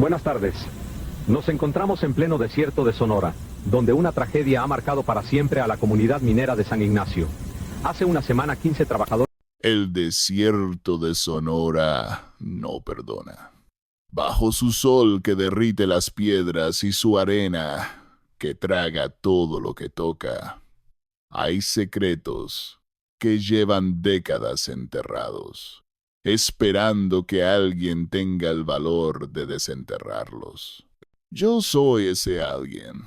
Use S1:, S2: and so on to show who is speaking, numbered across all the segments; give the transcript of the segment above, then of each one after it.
S1: Buenas tardes. Nos encontramos en pleno desierto de Sonora, donde una tragedia ha marcado para siempre a la comunidad minera de San Ignacio. Hace una semana 15 trabajadores...
S2: El desierto de Sonora no perdona. Bajo su sol que derrite las piedras y su arena que traga todo lo que toca, hay secretos que llevan décadas enterrados, esperando que alguien tenga el valor de desenterrarlos. Yo soy ese alguien,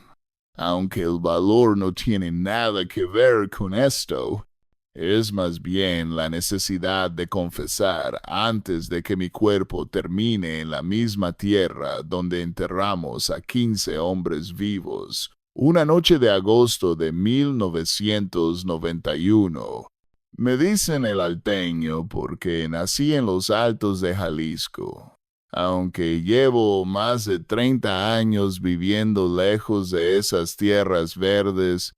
S2: aunque el valor no tiene nada que ver con esto. Es más bien la necesidad de confesar antes de que mi cuerpo termine en la misma tierra donde enterramos a 15 hombres vivos, una noche de agosto de 1991. Me dicen el alteño porque nací en los altos de Jalisco. Aunque llevo más de 30 años viviendo lejos de esas tierras verdes,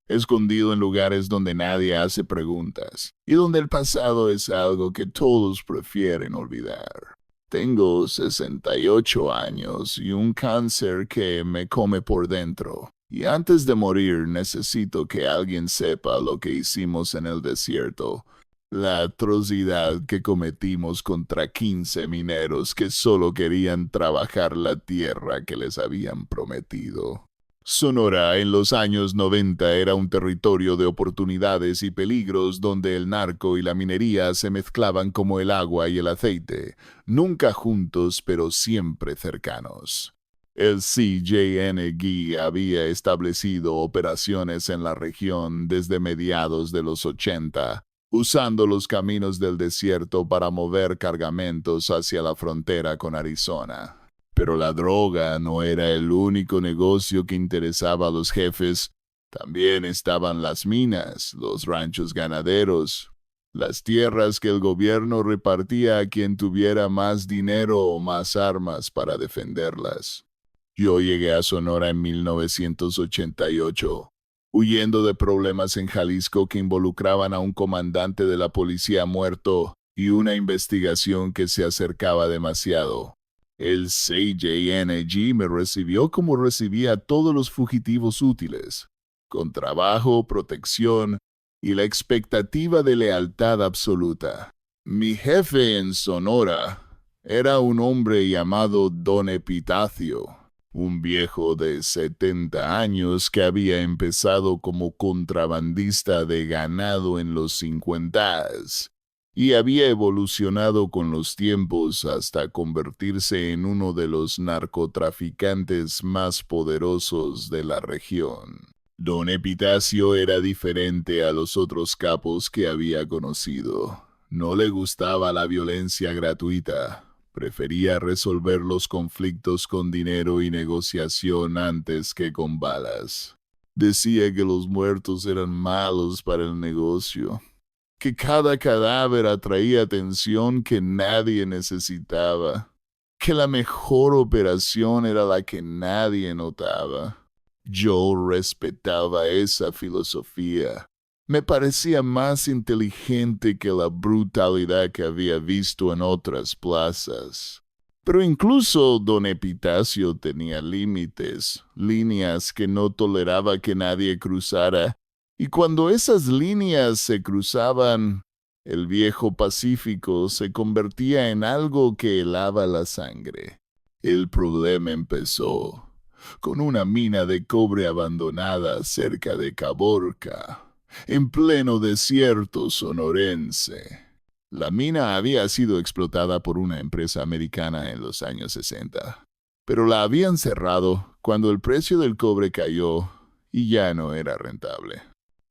S2: escondido en lugares donde nadie hace preguntas y donde el pasado es algo que todos prefieren olvidar. Tengo 68 años y un cáncer que me come por dentro. Y antes de morir necesito que alguien sepa lo que hicimos en el desierto. La atrocidad que cometimos contra 15 mineros que solo querían trabajar la tierra que les habían prometido. Sonora en los años 90 era un territorio de oportunidades y peligros donde el narco y la minería se mezclaban como el agua y el aceite, nunca juntos pero siempre cercanos. El CJNG había establecido operaciones en la región desde mediados de los 80, usando los caminos del desierto para mover cargamentos hacia la frontera con Arizona. Pero la droga no era el único negocio que interesaba a los jefes. También estaban las minas, los ranchos ganaderos, las tierras que el gobierno repartía a quien tuviera más dinero o más armas para defenderlas. Yo llegué a Sonora en 1988, huyendo de problemas en Jalisco que involucraban a un comandante de la policía muerto y una investigación que se acercaba demasiado. El CJNG me recibió como recibía a todos los fugitivos útiles, con trabajo, protección y la expectativa de lealtad absoluta. Mi jefe en Sonora era un hombre llamado Don Epitacio, un viejo de 70 años que había empezado como contrabandista de ganado en los 50s. Y había evolucionado con los tiempos hasta convertirse en uno de los narcotraficantes más poderosos de la región. Don Epitacio era diferente a los otros capos que había conocido. No le gustaba la violencia gratuita. Prefería resolver los conflictos con dinero y negociación antes que con balas. Decía que los muertos eran malos para el negocio, que cada cadáver atraía atención que nadie necesitaba, que la mejor operación era la que nadie notaba. Yo respetaba esa filosofía. Me parecía más inteligente que la brutalidad que había visto en otras plazas. Pero incluso Don Epitacio tenía límites, líneas que no toleraba que nadie cruzara. Y cuando esas líneas se cruzaban, el viejo Pacífico se convertía en algo que helaba la sangre. El problema empezó con una mina de cobre abandonada cerca de Caborca, en pleno desierto sonorense. La mina había sido explotada por una empresa americana en los años 60, pero la habían cerrado cuando el precio del cobre cayó y ya no era rentable.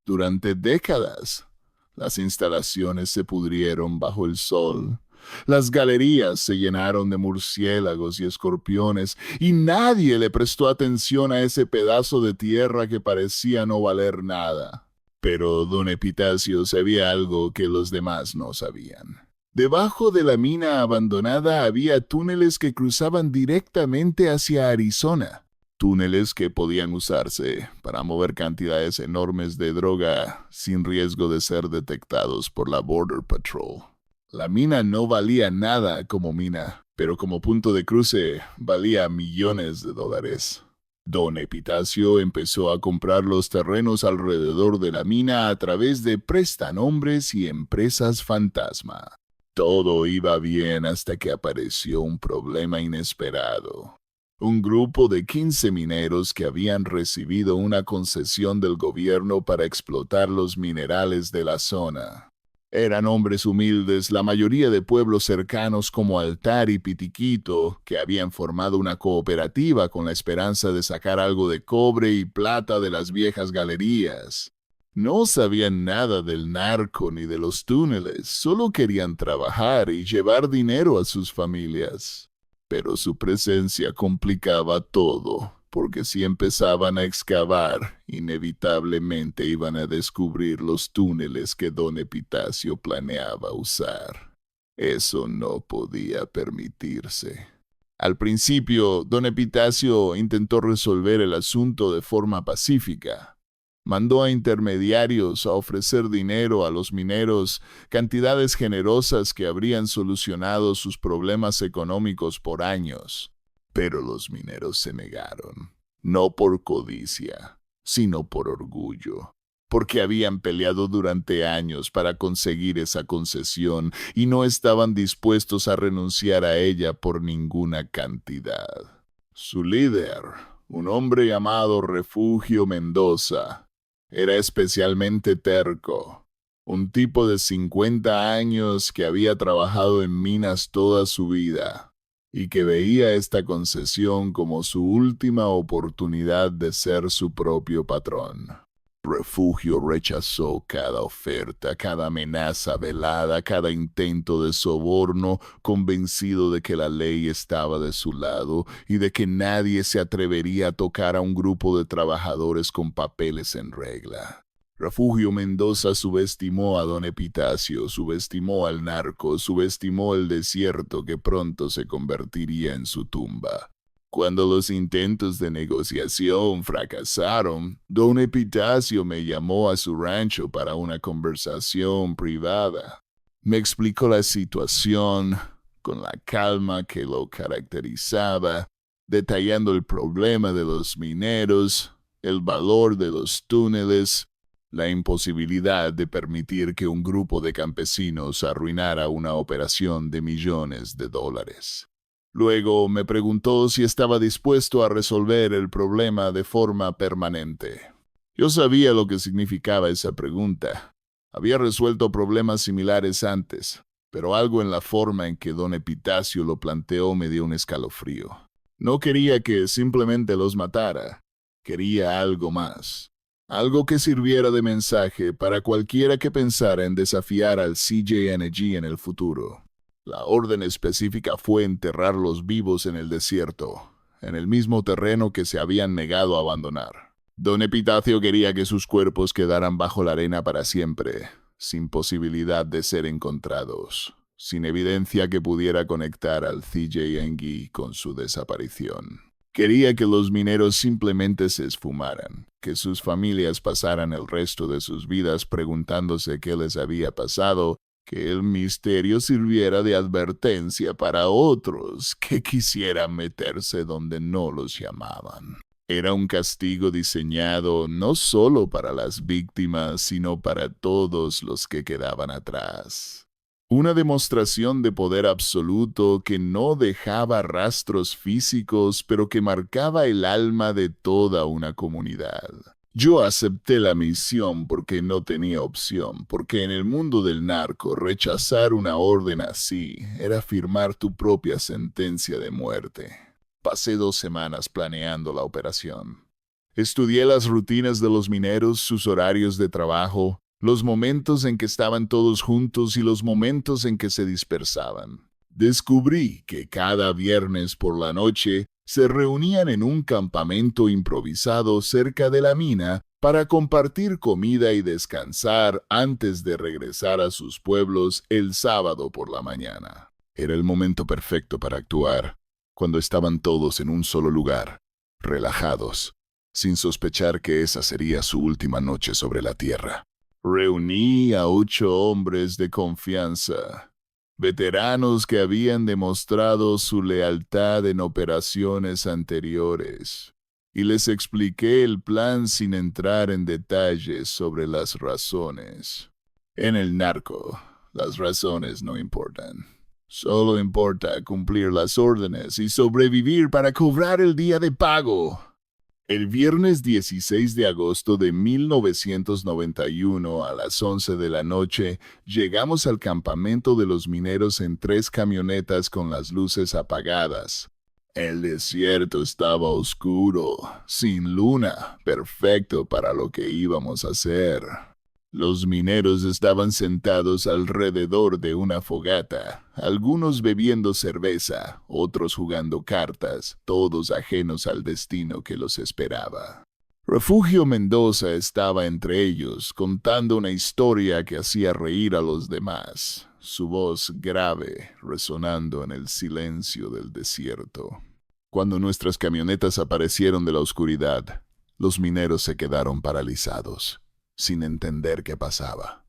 S2: Durante décadas, las instalaciones se pudrieron bajo el sol. Las galerías se llenaron de murciélagos y escorpiones, y nadie le prestó atención a ese pedazo de tierra que parecía no valer nada. Pero Don Epitacio sabía algo que los demás no sabían. Debajo de la mina abandonada había túneles que cruzaban directamente hacia Arizona. Túneles que podían usarse para mover cantidades enormes de droga sin riesgo de ser detectados por la Border Patrol. La mina no valía nada como mina, pero como punto de cruce valía millones de dólares. Don Epitacio empezó a comprar los terrenos alrededor de la mina a través de prestanombres y empresas fantasma. Todo iba bien hasta que apareció un problema inesperado. Un grupo de 15 mineros que habían recibido una concesión del gobierno para explotar los minerales de la zona. Eran hombres humildes, la mayoría de pueblos cercanos como Altar y Pitiquito, que habían formado una cooperativa con la esperanza de sacar algo de cobre y plata de las viejas galerías. No sabían nada del narco ni de los túneles, solo querían trabajar y llevar dinero a sus familias. Pero su presencia complicaba todo, porque si empezaban a excavar, inevitablemente iban a descubrir los túneles que don Epitacio planeaba usar. Eso no podía permitirse. Al principio, don Epitacio intentó resolver el asunto de forma pacífica. Mandó a intermediarios a ofrecer dinero a los mineros, cantidades generosas que habrían solucionado sus problemas económicos por años. Pero los mineros se negaron, no por codicia, sino por orgullo, porque habían peleado durante años para conseguir esa concesión y no estaban dispuestos a renunciar a ella por ninguna cantidad. Su líder, un hombre llamado Refugio Mendoza, era especialmente terco, un tipo de 50 años que había trabajado en minas toda su vida y que veía esta concesión como su última oportunidad de ser su propio patrón. Refugio rechazó cada oferta, cada amenaza velada, cada intento de soborno, convencido de que la ley estaba de su lado y de que nadie se atrevería a tocar a un grupo de trabajadores con papeles en regla. Refugio Mendoza subestimó a don Epitacio, subestimó al narco, subestimó el desierto que pronto se convertiría en su tumba. Cuando los intentos de negociación fracasaron, don Epitacio me llamó a su rancho para una conversación privada. Me explicó la situación con la calma que lo caracterizaba, detallando el problema de los mineros, el valor de los túneles, la imposibilidad de permitir que un grupo de campesinos arruinara una operación de millones de dólares. Luego me preguntó si estaba dispuesto a resolver el problema de forma permanente. Yo sabía lo que significaba esa pregunta. Había resuelto problemas similares antes, pero algo en la forma en que don Epitacio lo planteó me dio un escalofrío. No quería que simplemente los matara. Quería algo más. Algo que sirviera de mensaje para cualquiera que pensara en desafiar al CJNG en el futuro. La orden específica fue enterrarlos vivos en el desierto, en el mismo terreno que se habían negado a abandonar. Don Epitacio quería que sus cuerpos quedaran bajo la arena para siempre, sin posibilidad de ser encontrados, sin evidencia que pudiera conectar al CJNG con su desaparición. Quería que los mineros simplemente se esfumaran, que sus familias pasaran el resto de sus vidas preguntándose qué les había pasado, que el misterio sirviera de advertencia para otros que quisieran meterse donde no los llamaban. Era un castigo diseñado no solo para las víctimas, sino para todos los que quedaban atrás. Una demostración de poder absoluto que no dejaba rastros físicos, pero que marcaba el alma de toda una comunidad. Yo acepté la misión porque no tenía opción, porque en el mundo del narco rechazar una orden así era firmar tu propia sentencia de muerte. Pasé 2 semanas planeando la operación. Estudié las rutinas de los mineros, sus horarios de trabajo, los momentos en que estaban todos juntos y los momentos en que se dispersaban. Descubrí que cada viernes por la noche se reunían en un campamento improvisado cerca de la mina para compartir comida y descansar antes de regresar a sus pueblos el sábado por la mañana. Era el momento perfecto para actuar, cuando estaban todos en un solo lugar, relajados, sin sospechar que esa sería su última noche sobre la tierra. Reuní a 8 hombres de confianza, veteranos que habían demostrado su lealtad en operaciones anteriores, y les expliqué el plan sin entrar en detalles sobre las razones. En el narco, las razones no importan. Solo importa cumplir las órdenes y sobrevivir para cobrar el día de pago. El viernes 16 de agosto de 1991 a las 11 de la noche, llegamos al campamento de los mineros en 3 camionetas con las luces apagadas. El desierto estaba oscuro, sin luna, perfecto para lo que íbamos a hacer. Los mineros estaban sentados alrededor de una fogata, algunos bebiendo cerveza, otros jugando cartas, todos ajenos al destino que los esperaba. Refugio Mendoza estaba entre ellos, contando una historia que hacía reír a los demás, su voz grave resonando en el silencio del desierto. Cuando nuestras camionetas aparecieron de la oscuridad, los mineros se quedaron paralizados, sin entender qué pasaba.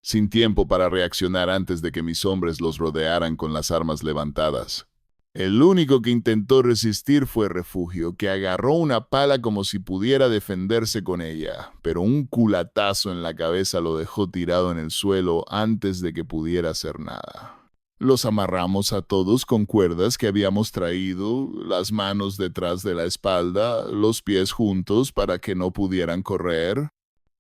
S2: Sin tiempo para reaccionar antes de que mis hombres los rodearan con las armas levantadas. El único que intentó resistir fue Refugio, que agarró una pala como si pudiera defenderse con ella, pero un culatazo en la cabeza lo dejó tirado en el suelo antes de que pudiera hacer nada. Los amarramos a todos con cuerdas que habíamos traído, las manos detrás de la espalda, los pies juntos para que no pudieran correr.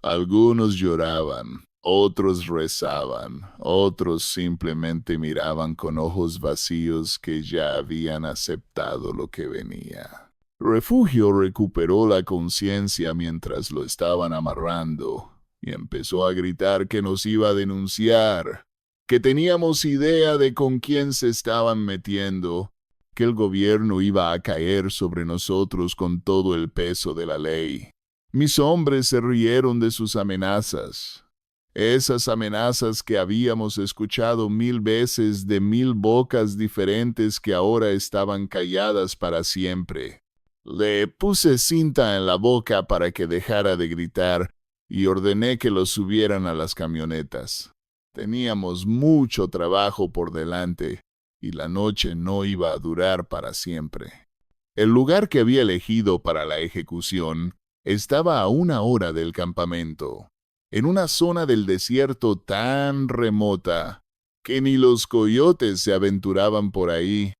S2: Algunos lloraban, otros rezaban, otros simplemente miraban con ojos vacíos que ya habían aceptado lo que venía. Refugio recuperó la conciencia mientras lo estaban amarrando y empezó a gritar que nos iba a denunciar, que teníamos idea de con quién se estaban metiendo, que el gobierno iba a caer sobre nosotros con todo el peso de la ley. Mis hombres se rieron de sus amenazas, esas amenazas que habíamos escuchado 1000 veces de 1000 bocas diferentes que ahora estaban calladas para siempre. Le puse cinta en la boca para que dejara de gritar y ordené que lo subieran a las camionetas. Teníamos mucho trabajo por delante y la noche no iba a durar para siempre. El lugar que había elegido para la ejecución estaba a 1 hora del campamento, en una zona del desierto tan remota que ni los coyotes se aventuraban por ahí.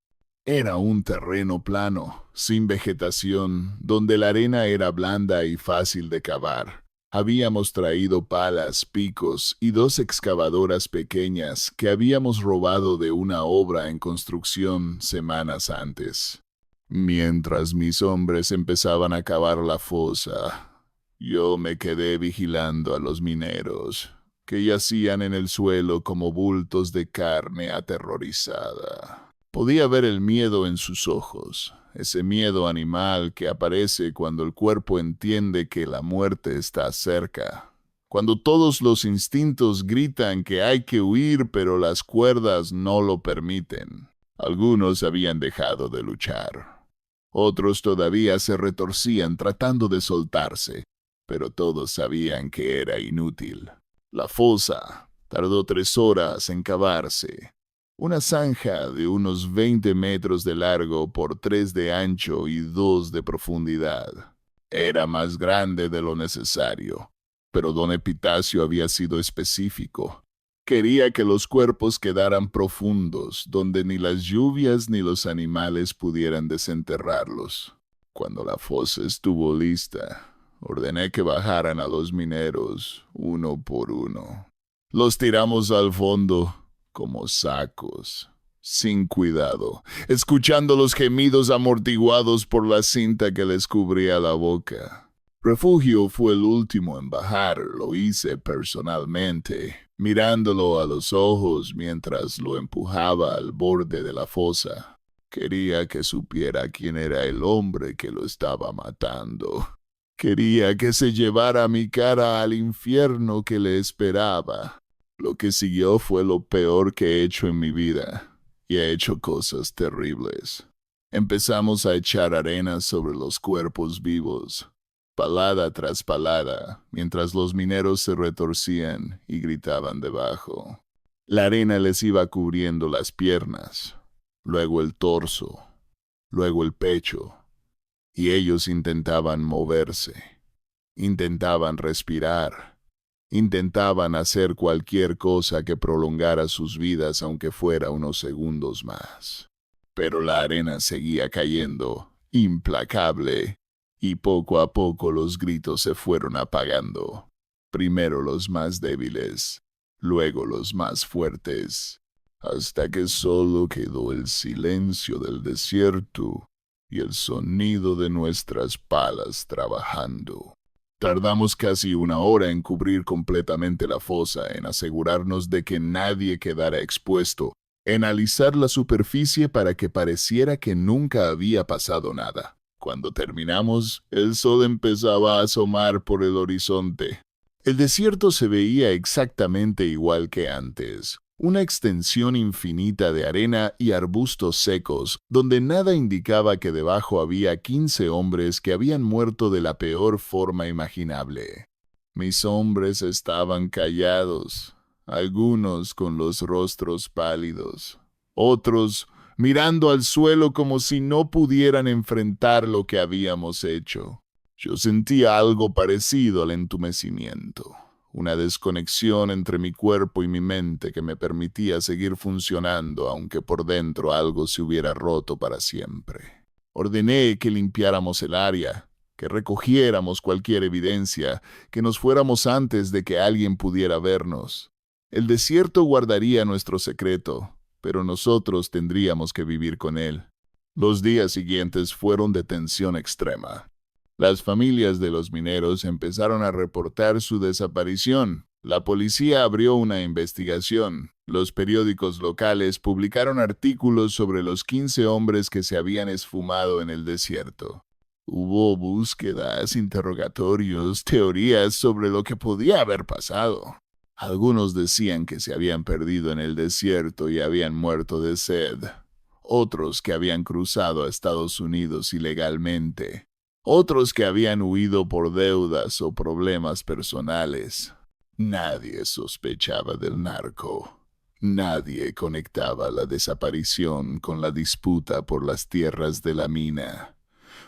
S2: Era un terreno plano, sin vegetación, donde la arena era blanda y fácil de cavar. Habíamos traído palas, picos y 2 excavadoras pequeñas que habíamos robado de una obra en construcción semanas antes. Mientras mis hombres empezaban a cavar la fosa, yo me quedé vigilando a los mineros, que yacían en el suelo como bultos de carne aterrorizada. Podía ver el miedo en sus ojos, ese miedo animal que aparece cuando el cuerpo entiende que la muerte está cerca, cuando todos los instintos gritan que hay que huir pero las cuerdas no lo permiten. Algunos habían dejado de luchar. Otros todavía se retorcían tratando de soltarse, pero todos sabían que era inútil. La fosa tardó 3 horas en cavarse. Una zanja de unos 20 metros de largo por 3 de ancho y 2 de profundidad. Era más grande de lo necesario, pero don Epitacio había sido específico. Quería que los cuerpos quedaran profundos, donde ni las lluvias ni los animales pudieran desenterrarlos. Cuando la fosa estuvo lista, ordené que bajaran a los mineros, uno por uno. Los tiramos al fondo como sacos, sin cuidado, escuchando los gemidos amortiguados por la cinta que les cubría la boca. Refugio fue el último en bajar, lo hice personalmente, mirándolo a los ojos mientras lo empujaba al borde de la fosa. Quería que supiera quién era el hombre que lo estaba matando. Quería que se llevara mi cara al infierno que le esperaba. Lo que siguió fue lo peor que he hecho en mi vida, y he hecho cosas terribles. Empezamos a echar arena sobre los cuerpos vivos, palada tras palada, mientras los mineros se retorcían y gritaban debajo. La arena les iba cubriendo las piernas, luego el torso, luego el pecho, y ellos intentaban moverse, intentaban respirar, intentaban hacer cualquier cosa que prolongara sus vidas aunque fuera unos segundos más. Pero la arena seguía cayendo, implacable, y poco a poco los gritos se fueron apagando. Primero los más débiles, luego los más fuertes, hasta que solo quedó el silencio del desierto y el sonido de nuestras palas trabajando. Tardamos casi una hora en cubrir completamente la fosa, en asegurarnos de que nadie quedara expuesto, en alisar la superficie para que pareciera que nunca había pasado nada. Cuando terminamos, el sol empezaba a asomar por el horizonte. El desierto se veía exactamente igual que antes, una extensión infinita de arena y arbustos secos, donde nada indicaba que debajo había 15 hombres que habían muerto de la peor forma imaginable. Mis hombres estaban callados, algunos con los rostros pálidos, otros mirando al suelo como si no pudieran enfrentar lo que habíamos hecho. Yo sentía algo parecido al entumecimiento, una desconexión entre mi cuerpo y mi mente que me permitía seguir funcionando aunque por dentro algo se hubiera roto para siempre. Ordené que limpiáramos el área, que recogiéramos cualquier evidencia, que nos fuéramos antes de que alguien pudiera vernos. El desierto guardaría nuestro secreto, pero nosotros tendríamos que vivir con él. Los días siguientes fueron de tensión extrema. Las familias de los mineros empezaron a reportar su desaparición. La policía abrió una investigación. Los periódicos locales publicaron artículos sobre los 15 hombres que se habían esfumado en el desierto. Hubo búsquedas, interrogatorios, teorías sobre lo que podía haber pasado. Algunos decían que se habían perdido en el desierto y habían muerto de sed. Otros que habían cruzado a Estados Unidos ilegalmente. Otros que habían huido por deudas o problemas personales. Nadie sospechaba del narco. Nadie conectaba la desaparición con la disputa por las tierras de la mina.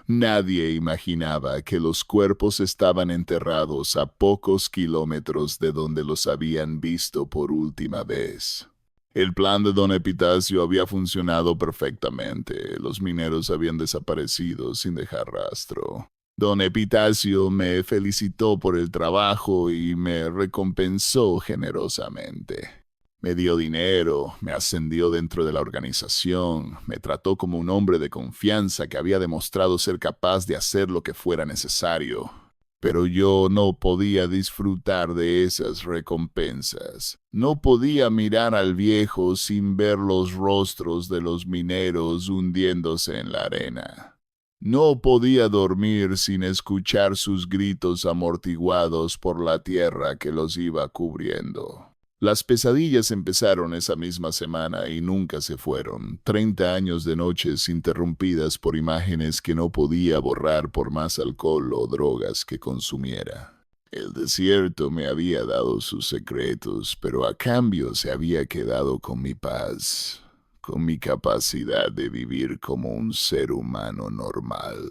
S2: Nadie imaginaba que los cuerpos estaban enterrados a pocos kilómetros de donde los habían visto por última vez. El plan de don Epitacio había funcionado perfectamente. Los mineros habían desaparecido sin dejar rastro. Don Epitacio me felicitó por el trabajo y me recompensó generosamente. Me dio dinero, me ascendió dentro de la organización, me trató como un hombre de confianza que había demostrado ser capaz de hacer lo que fuera necesario. Pero yo no podía disfrutar de esas recompensas. No podía mirar al viejo sin ver los rostros de los mineros hundiéndose en la arena. No podía dormir sin escuchar sus gritos amortiguados por la tierra que los iba cubriendo. Las pesadillas empezaron esa misma semana y nunca se fueron. 30 años de noches interrumpidas por imágenes que no podía borrar por más alcohol o drogas que consumiera. El desierto me había dado sus secretos, pero a cambio se había quedado con mi paz, con mi capacidad de vivir como un ser humano normal.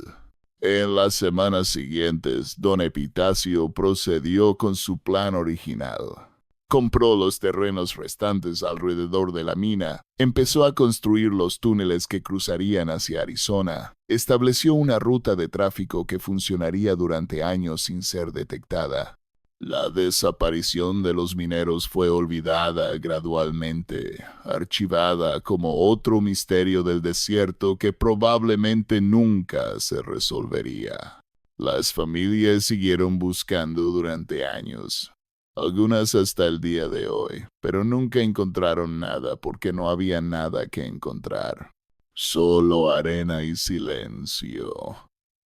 S2: En las semanas siguientes, don Epitacio procedió con su plan original. Compró los terrenos restantes alrededor de la mina, empezó a construir los túneles que cruzarían hacia Arizona, estableció una ruta de tráfico que funcionaría durante años sin ser detectada. La desaparición de los mineros fue olvidada gradualmente, archivada como otro misterio del desierto que probablemente nunca se resolvería. Las familias siguieron buscando durante años. Algunas hasta el día de hoy, pero nunca encontraron nada porque no había nada que encontrar. Solo arena y silencio,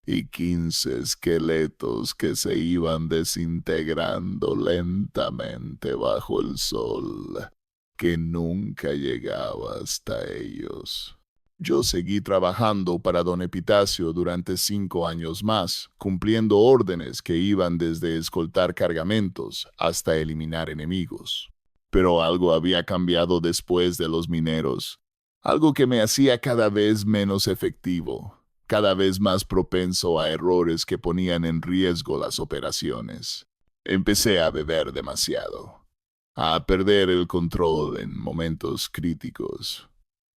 S2: y 15 esqueletos que se iban desintegrando lentamente bajo el sol, que nunca llegaba hasta ellos. Yo seguí trabajando para don Epitacio durante 5 años más, cumpliendo órdenes que iban desde escoltar cargamentos hasta eliminar enemigos. Pero algo había cambiado después de los mineros, algo que me hacía cada vez menos efectivo, cada vez más propenso a errores que ponían en riesgo las operaciones. Empecé a beber demasiado, a perder el control en momentos críticos,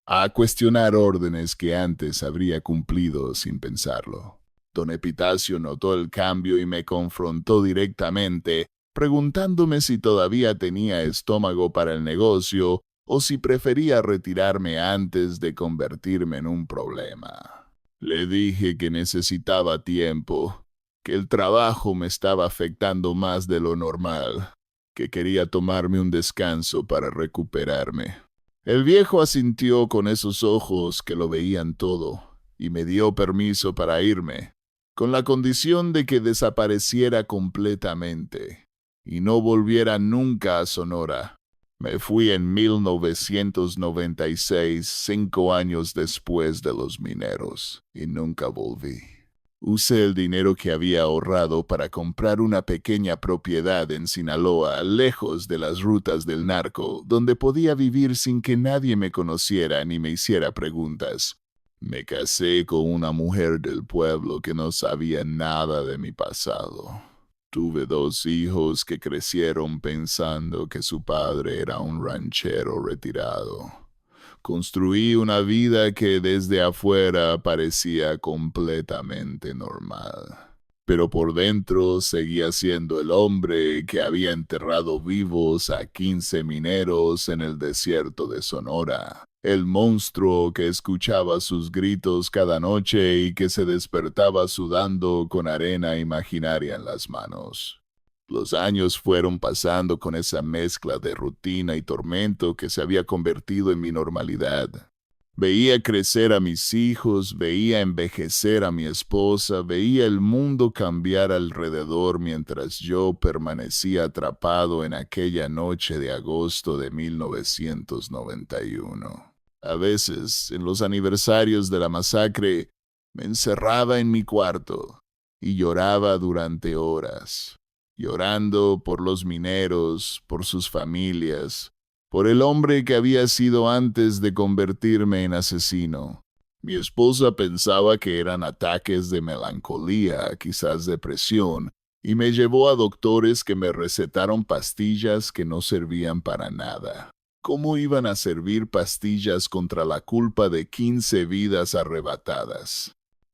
S2: a cuestionar órdenes que antes habría cumplido sin pensarlo. Don Epitacio notó el cambio y me confrontó directamente, preguntándome si todavía tenía estómago para el negocio o si prefería retirarme antes de convertirme en un problema. Le dije que necesitaba tiempo, que el trabajo me estaba afectando más de lo normal, que quería tomarme un descanso para recuperarme. El viejo asintió con esos ojos que lo veían todo y me dio permiso para irme, con la condición de que desapareciera completamente y no volviera nunca a Sonora. Me fui en 1996, 5 años después de los mineros, y nunca volví. Usé el dinero que había ahorrado para comprar una pequeña propiedad en Sinaloa, lejos de las rutas del narco, donde podía vivir sin que nadie me conociera ni me hiciera preguntas. Me casé con una mujer del pueblo que no sabía nada de mi pasado. Tuve 2 hijos que crecieron pensando que su padre era un ranchero retirado. Construí una vida que desde afuera parecía completamente normal. Pero por dentro seguía siendo el hombre que había enterrado vivos a 15 mineros en el desierto de Sonora. El monstruo que escuchaba sus gritos cada noche y que se despertaba sudando con arena imaginaria en las manos. Los años fueron pasando con esa mezcla de rutina y tormento que se había convertido en mi normalidad. Veía crecer a mis hijos, veía envejecer a mi esposa, veía el mundo cambiar alrededor mientras yo permanecía atrapado en aquella noche de agosto de 1991. A veces, en los aniversarios de la masacre, me encerraba en mi cuarto y lloraba durante horas, llorando por los mineros, por sus familias, por el hombre que había sido antes de convertirme en asesino. Mi esposa pensaba que eran ataques de melancolía, quizás depresión, y me llevó a doctores que me recetaron pastillas que no servían para nada. ¿Cómo iban a servir pastillas contra la culpa de 15 vidas arrebatadas?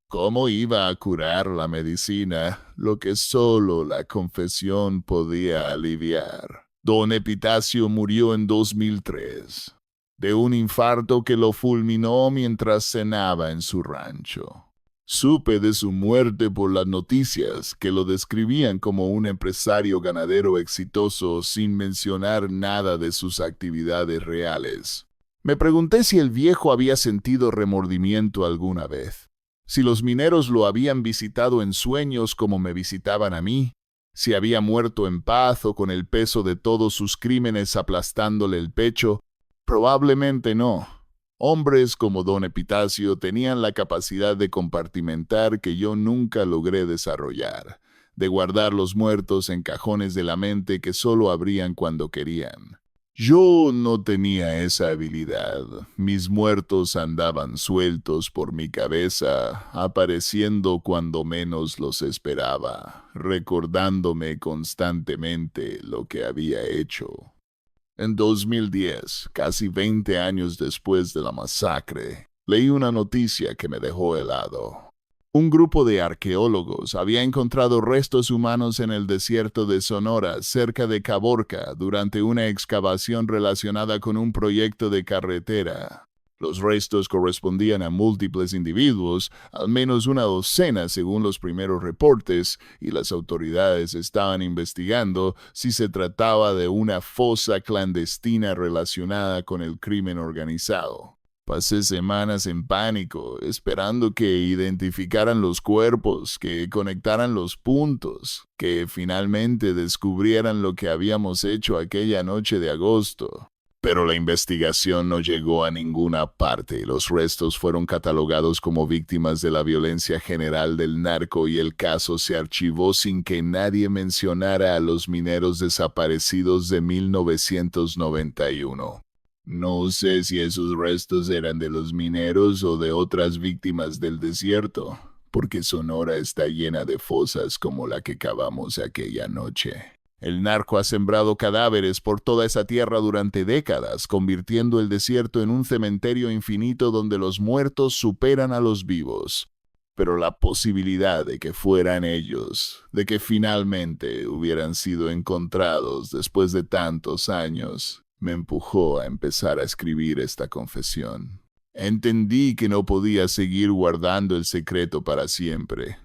S2: ¿Cómo iba a curar la medicina lo que solo la confesión podía aliviar? Don Epitacio murió en 2003, de un infarto que lo fulminó mientras cenaba en su rancho. Supe de su muerte por las noticias, que lo describían como un empresario ganadero exitoso sin mencionar nada de sus actividades reales. Me pregunté si el viejo había sentido remordimiento alguna vez, si los mineros lo habían visitado en sueños como me visitaban a mí, si había muerto en paz o con el peso de todos sus crímenes aplastándole el pecho. Probablemente no. Hombres como don Epitacio tenían la capacidad de compartimentar que yo nunca logré desarrollar, de guardar los muertos en cajones de la mente que solo abrían cuando querían. Yo no tenía esa habilidad. Mis muertos andaban sueltos por mi cabeza, apareciendo cuando menos los esperaba, recordándome constantemente lo que había hecho. En 2010, casi 20 años después de la masacre, leí una noticia que me dejó helado. Un grupo de arqueólogos había encontrado restos humanos en el desierto de Sonora, cerca de Caborca, durante una excavación relacionada con un proyecto de carretera. Los restos correspondían a múltiples individuos, al menos una docena según los primeros reportes, y las autoridades estaban investigando si se trataba de una fosa clandestina relacionada con el crimen organizado. Pasé semanas en pánico, esperando que identificaran los cuerpos, que conectaran los puntos, que finalmente descubrieran lo que habíamos hecho aquella noche de agosto. Pero la investigación no llegó a ninguna parte. Los restos fueron catalogados como víctimas de la violencia general del narco y el caso se archivó sin que nadie mencionara a los mineros desaparecidos de 1991. No sé si esos restos eran de los mineros o de otras víctimas del desierto, porque Sonora está llena de fosas como la que cavamos aquella noche. El narco ha sembrado cadáveres por toda esa tierra durante décadas, convirtiendo el desierto en un cementerio infinito donde los muertos superan a los vivos. Pero la posibilidad de que fueran ellos, de que finalmente hubieran sido encontrados después de tantos años, me empujó a empezar a escribir esta confesión. Entendí que no podía seguir guardando el secreto para siempre,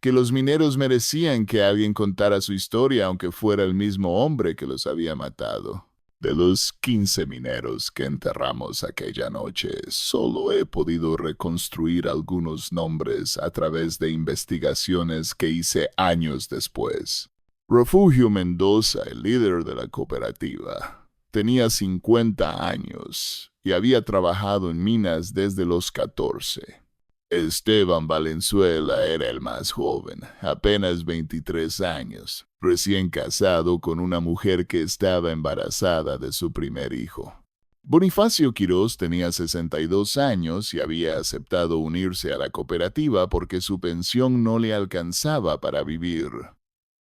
S2: que los mineros merecían que alguien contara su historia aunque fuera el mismo hombre que los había matado. De los 15 mineros que enterramos aquella noche, solo he podido reconstruir algunos nombres a través de investigaciones que hice años después. Refugio Mendoza, el líder de la cooperativa, tenía 50 años y había trabajado en minas desde los 14. Esteban Valenzuela era el más joven, apenas 23 años, recién casado con una mujer que estaba embarazada de su primer hijo. Bonifacio Quirós tenía 62 años y había aceptado unirse a la cooperativa porque su pensión no le alcanzaba para vivir.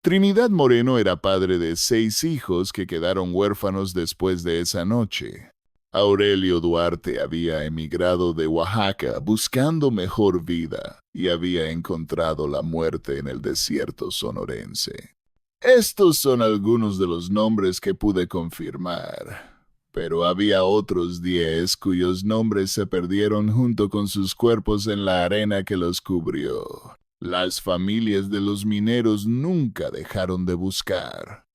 S2: Trinidad Moreno era padre de 6 hijos que quedaron huérfanos después de esa noche. Aurelio Duarte había emigrado de Oaxaca buscando mejor vida y había encontrado la muerte en el desierto sonorense. Estos son algunos de los nombres que pude confirmar, pero había otros 10 cuyos nombres se perdieron junto con sus cuerpos en la arena que los cubrió. Las familias de los mineros nunca dejaron de buscar.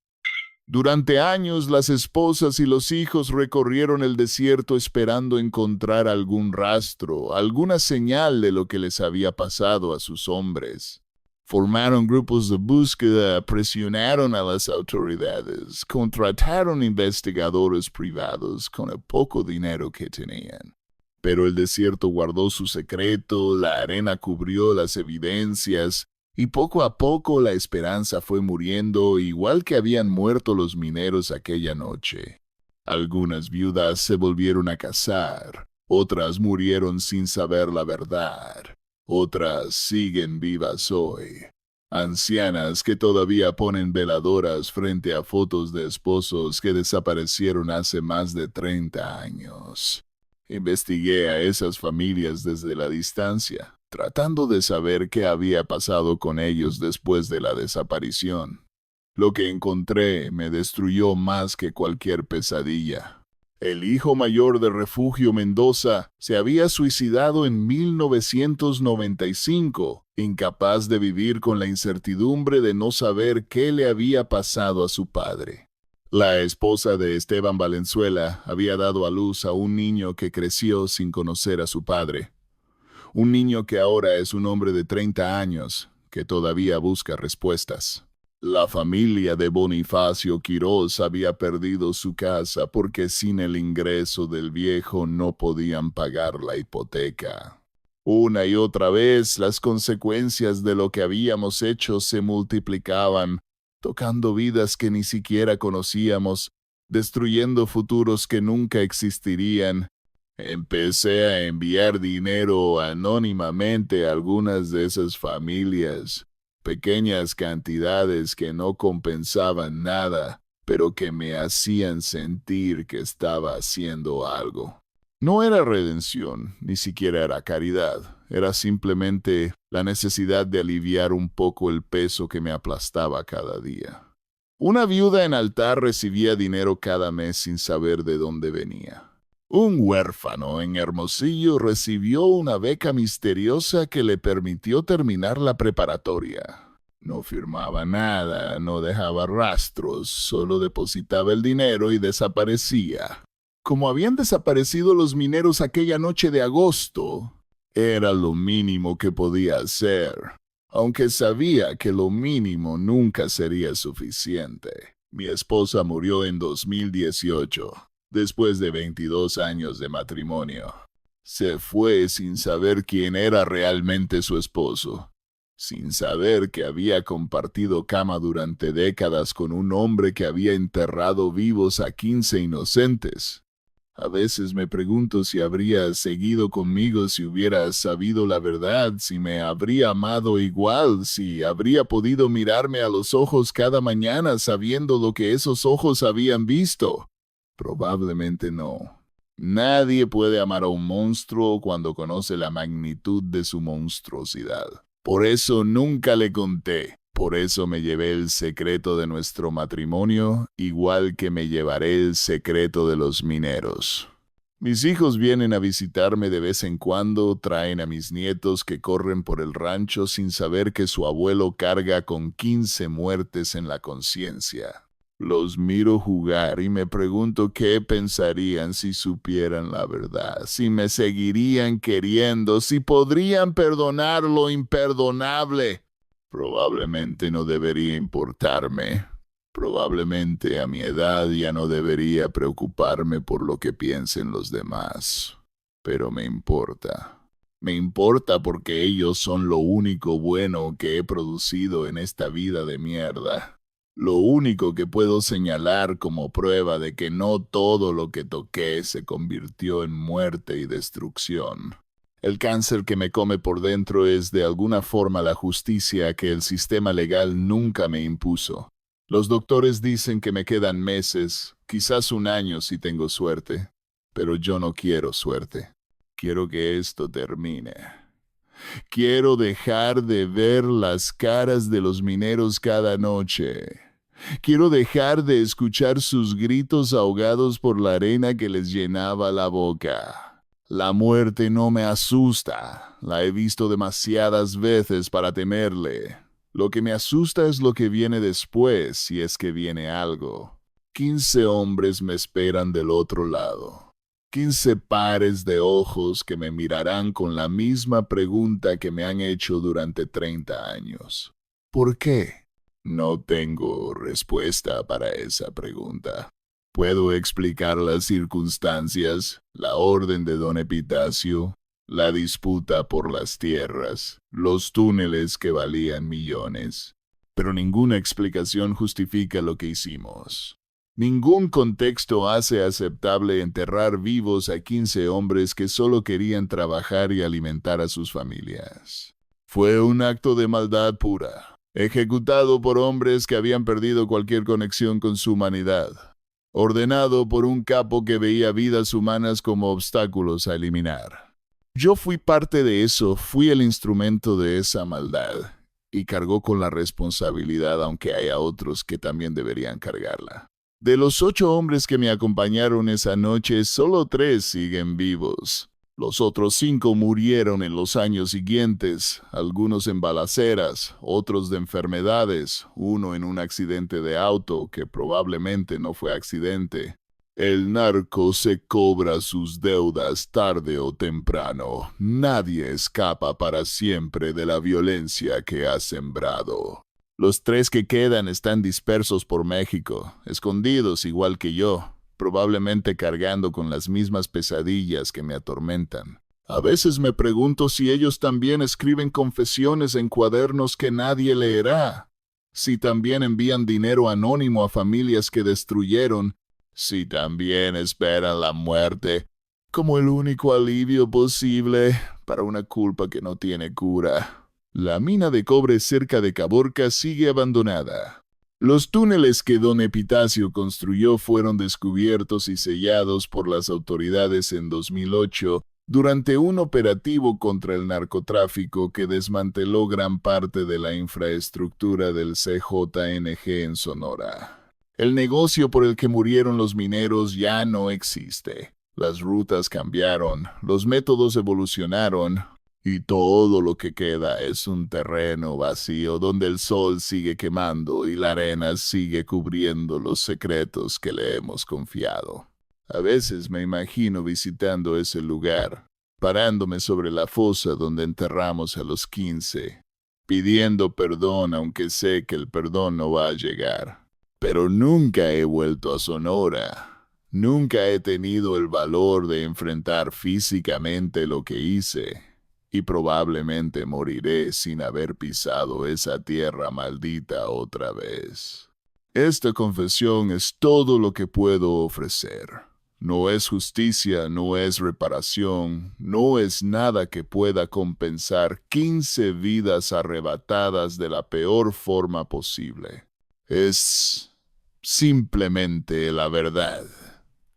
S2: Durante años, las esposas y los hijos recorrieron el desierto esperando encontrar algún rastro, alguna señal de lo que les había pasado a sus hombres. Formaron grupos de búsqueda, presionaron a las autoridades, contrataron investigadores privados con el poco dinero que tenían. Pero el desierto guardó su secreto, la arena cubrió las evidencias, y poco a poco la esperanza fue muriendo, igual que habían muerto los mineros aquella noche. Algunas viudas se volvieron a casar, otras murieron sin saber la verdad, otras siguen vivas hoy. Ancianas que todavía ponen veladoras frente a fotos de esposos que desaparecieron hace más de 30 años. Investigué a esas familias desde la distancia, tratando de saber qué había pasado con ellos después de la desaparición. Lo que encontré me destruyó más que cualquier pesadilla. El hijo mayor de Refugio Mendoza se había suicidado en 1995, incapaz de vivir con la incertidumbre de no saber qué le había pasado a su padre. La esposa de Esteban Valenzuela había dado a luz a un niño que creció sin conocer a su padre. Un niño que ahora es un hombre de 30 años, que todavía busca respuestas. La familia de Bonifacio Quirós había perdido su casa porque sin el ingreso del viejo no podían pagar la hipoteca. Una y otra vez las consecuencias de lo que habíamos hecho se multiplicaban, tocando vidas que ni siquiera conocíamos, destruyendo futuros que nunca existirían. Empecé a enviar dinero anónimamente a algunas de esas familias, pequeñas cantidades que no compensaban nada, pero que me hacían sentir que estaba haciendo algo. No era redención, ni siquiera era caridad, era simplemente la necesidad de aliviar un poco el peso que me aplastaba cada día. Una viuda en altar recibía dinero cada mes sin saber de dónde venía. Un huérfano en Hermosillo recibió una beca misteriosa que le permitió terminar la preparatoria. No firmaba nada, no dejaba rastros, solo depositaba el dinero y desaparecía. Como habían desaparecido los mineros aquella noche de agosto, era lo mínimo que podía hacer, aunque sabía que lo mínimo nunca sería suficiente. Mi esposa murió en 2018. Después de 22 años de matrimonio, se fue sin saber quién era realmente su esposo, sin saber que había compartido cama durante décadas con un hombre que había enterrado vivos a 15 inocentes. A veces me pregunto si habría seguido conmigo si hubiera sabido la verdad, si me habría amado igual, si habría podido mirarme a los ojos cada mañana sabiendo lo que esos ojos habían visto. Probablemente no. Nadie puede amar a un monstruo cuando conoce la magnitud de su monstruosidad. Por eso nunca le conté. Por eso me llevé el secreto de nuestro matrimonio, igual que me llevaré el secreto de los mineros. Mis hijos vienen a visitarme de vez en cuando, traen a mis nietos que corren por el rancho sin saber que su abuelo carga con 15 muertes en la conciencia. Los miro jugar y me pregunto qué pensarían si supieran la verdad, si me seguirían queriendo, si podrían perdonar lo imperdonable. Probablemente no debería importarme. Probablemente a mi edad ya no debería preocuparme por lo que piensen los demás. Pero me importa. Me importa porque ellos son lo único bueno que he producido en esta vida de mierda. Lo único que puedo señalar como prueba de que no todo lo que toqué se convirtió en muerte y destrucción. El cáncer que me come por dentro es de alguna forma la justicia que el sistema legal nunca me impuso. Los doctores dicen que me quedan meses, quizás un año si tengo suerte, pero yo no quiero suerte. Quiero que esto termine. Quiero dejar de ver las caras de los mineros cada noche. Quiero dejar de escuchar sus gritos ahogados por la arena que les llenaba la boca. La muerte no me asusta. La he visto demasiadas veces para temerle. Lo que me asusta es lo que viene después, si es que viene algo. 15 hombres me esperan del otro lado. 15 pares de ojos que me mirarán con la misma pregunta que me han hecho durante 30 años. ¿Por qué? No tengo respuesta para esa pregunta. Puedo explicar las circunstancias, la orden de don Epitacio, la disputa por las tierras, los túneles que valían millones, pero ninguna explicación justifica lo que hicimos. Ningún contexto hace aceptable enterrar vivos a 15 hombres que solo querían trabajar y alimentar a sus familias. Fue un acto de maldad pura, ejecutado por hombres que habían perdido cualquier conexión con su humanidad. Ordenado por un capo que veía vidas humanas como obstáculos a eliminar. Yo fui parte de eso, fui el instrumento de esa maldad, y cargó con la responsabilidad aunque haya otros que también deberían cargarla. De los 8 hombres que me acompañaron esa noche, solo 3 siguen vivos. Los otros 5 murieron en los años siguientes, algunos en balaceras, otros de enfermedades, uno en un accidente de auto que probablemente no fue accidente. El narco se cobra sus deudas tarde o temprano. Nadie escapa para siempre de la violencia que ha sembrado. Los 3 que quedan están dispersos por México, escondidos igual que yo. Probablemente cargando con las mismas pesadillas que me atormentan. A veces me pregunto si ellos también escriben confesiones en cuadernos que nadie leerá, si también envían dinero anónimo a familias que destruyeron, si también esperan la muerte como el único alivio posible para una culpa que no tiene cura. La mina de cobre cerca de Caborca sigue abandonada. Los túneles que don Epitacio construyó fueron descubiertos y sellados por las autoridades en 2008 durante un operativo contra el narcotráfico que desmanteló gran parte de la infraestructura del CJNG en Sonora. El negocio por el que murieron los mineros ya no existe. Las rutas cambiaron, los métodos evolucionaron, y todo lo que queda es un terreno vacío donde el sol sigue quemando y la arena sigue cubriendo los secretos que le hemos confiado. A veces me imagino visitando ese lugar, parándome sobre la fosa donde enterramos a los 15, pidiendo perdón aunque sé que el perdón no va a llegar. Pero nunca he vuelto a Sonora. Nunca he tenido el valor de enfrentar físicamente lo que hice, y probablemente moriré sin haber pisado esa tierra maldita otra vez. Esta confesión es todo lo que puedo ofrecer. No es justicia, no es reparación, no es nada que pueda compensar 15 vidas arrebatadas de la peor forma posible. Es simplemente la verdad,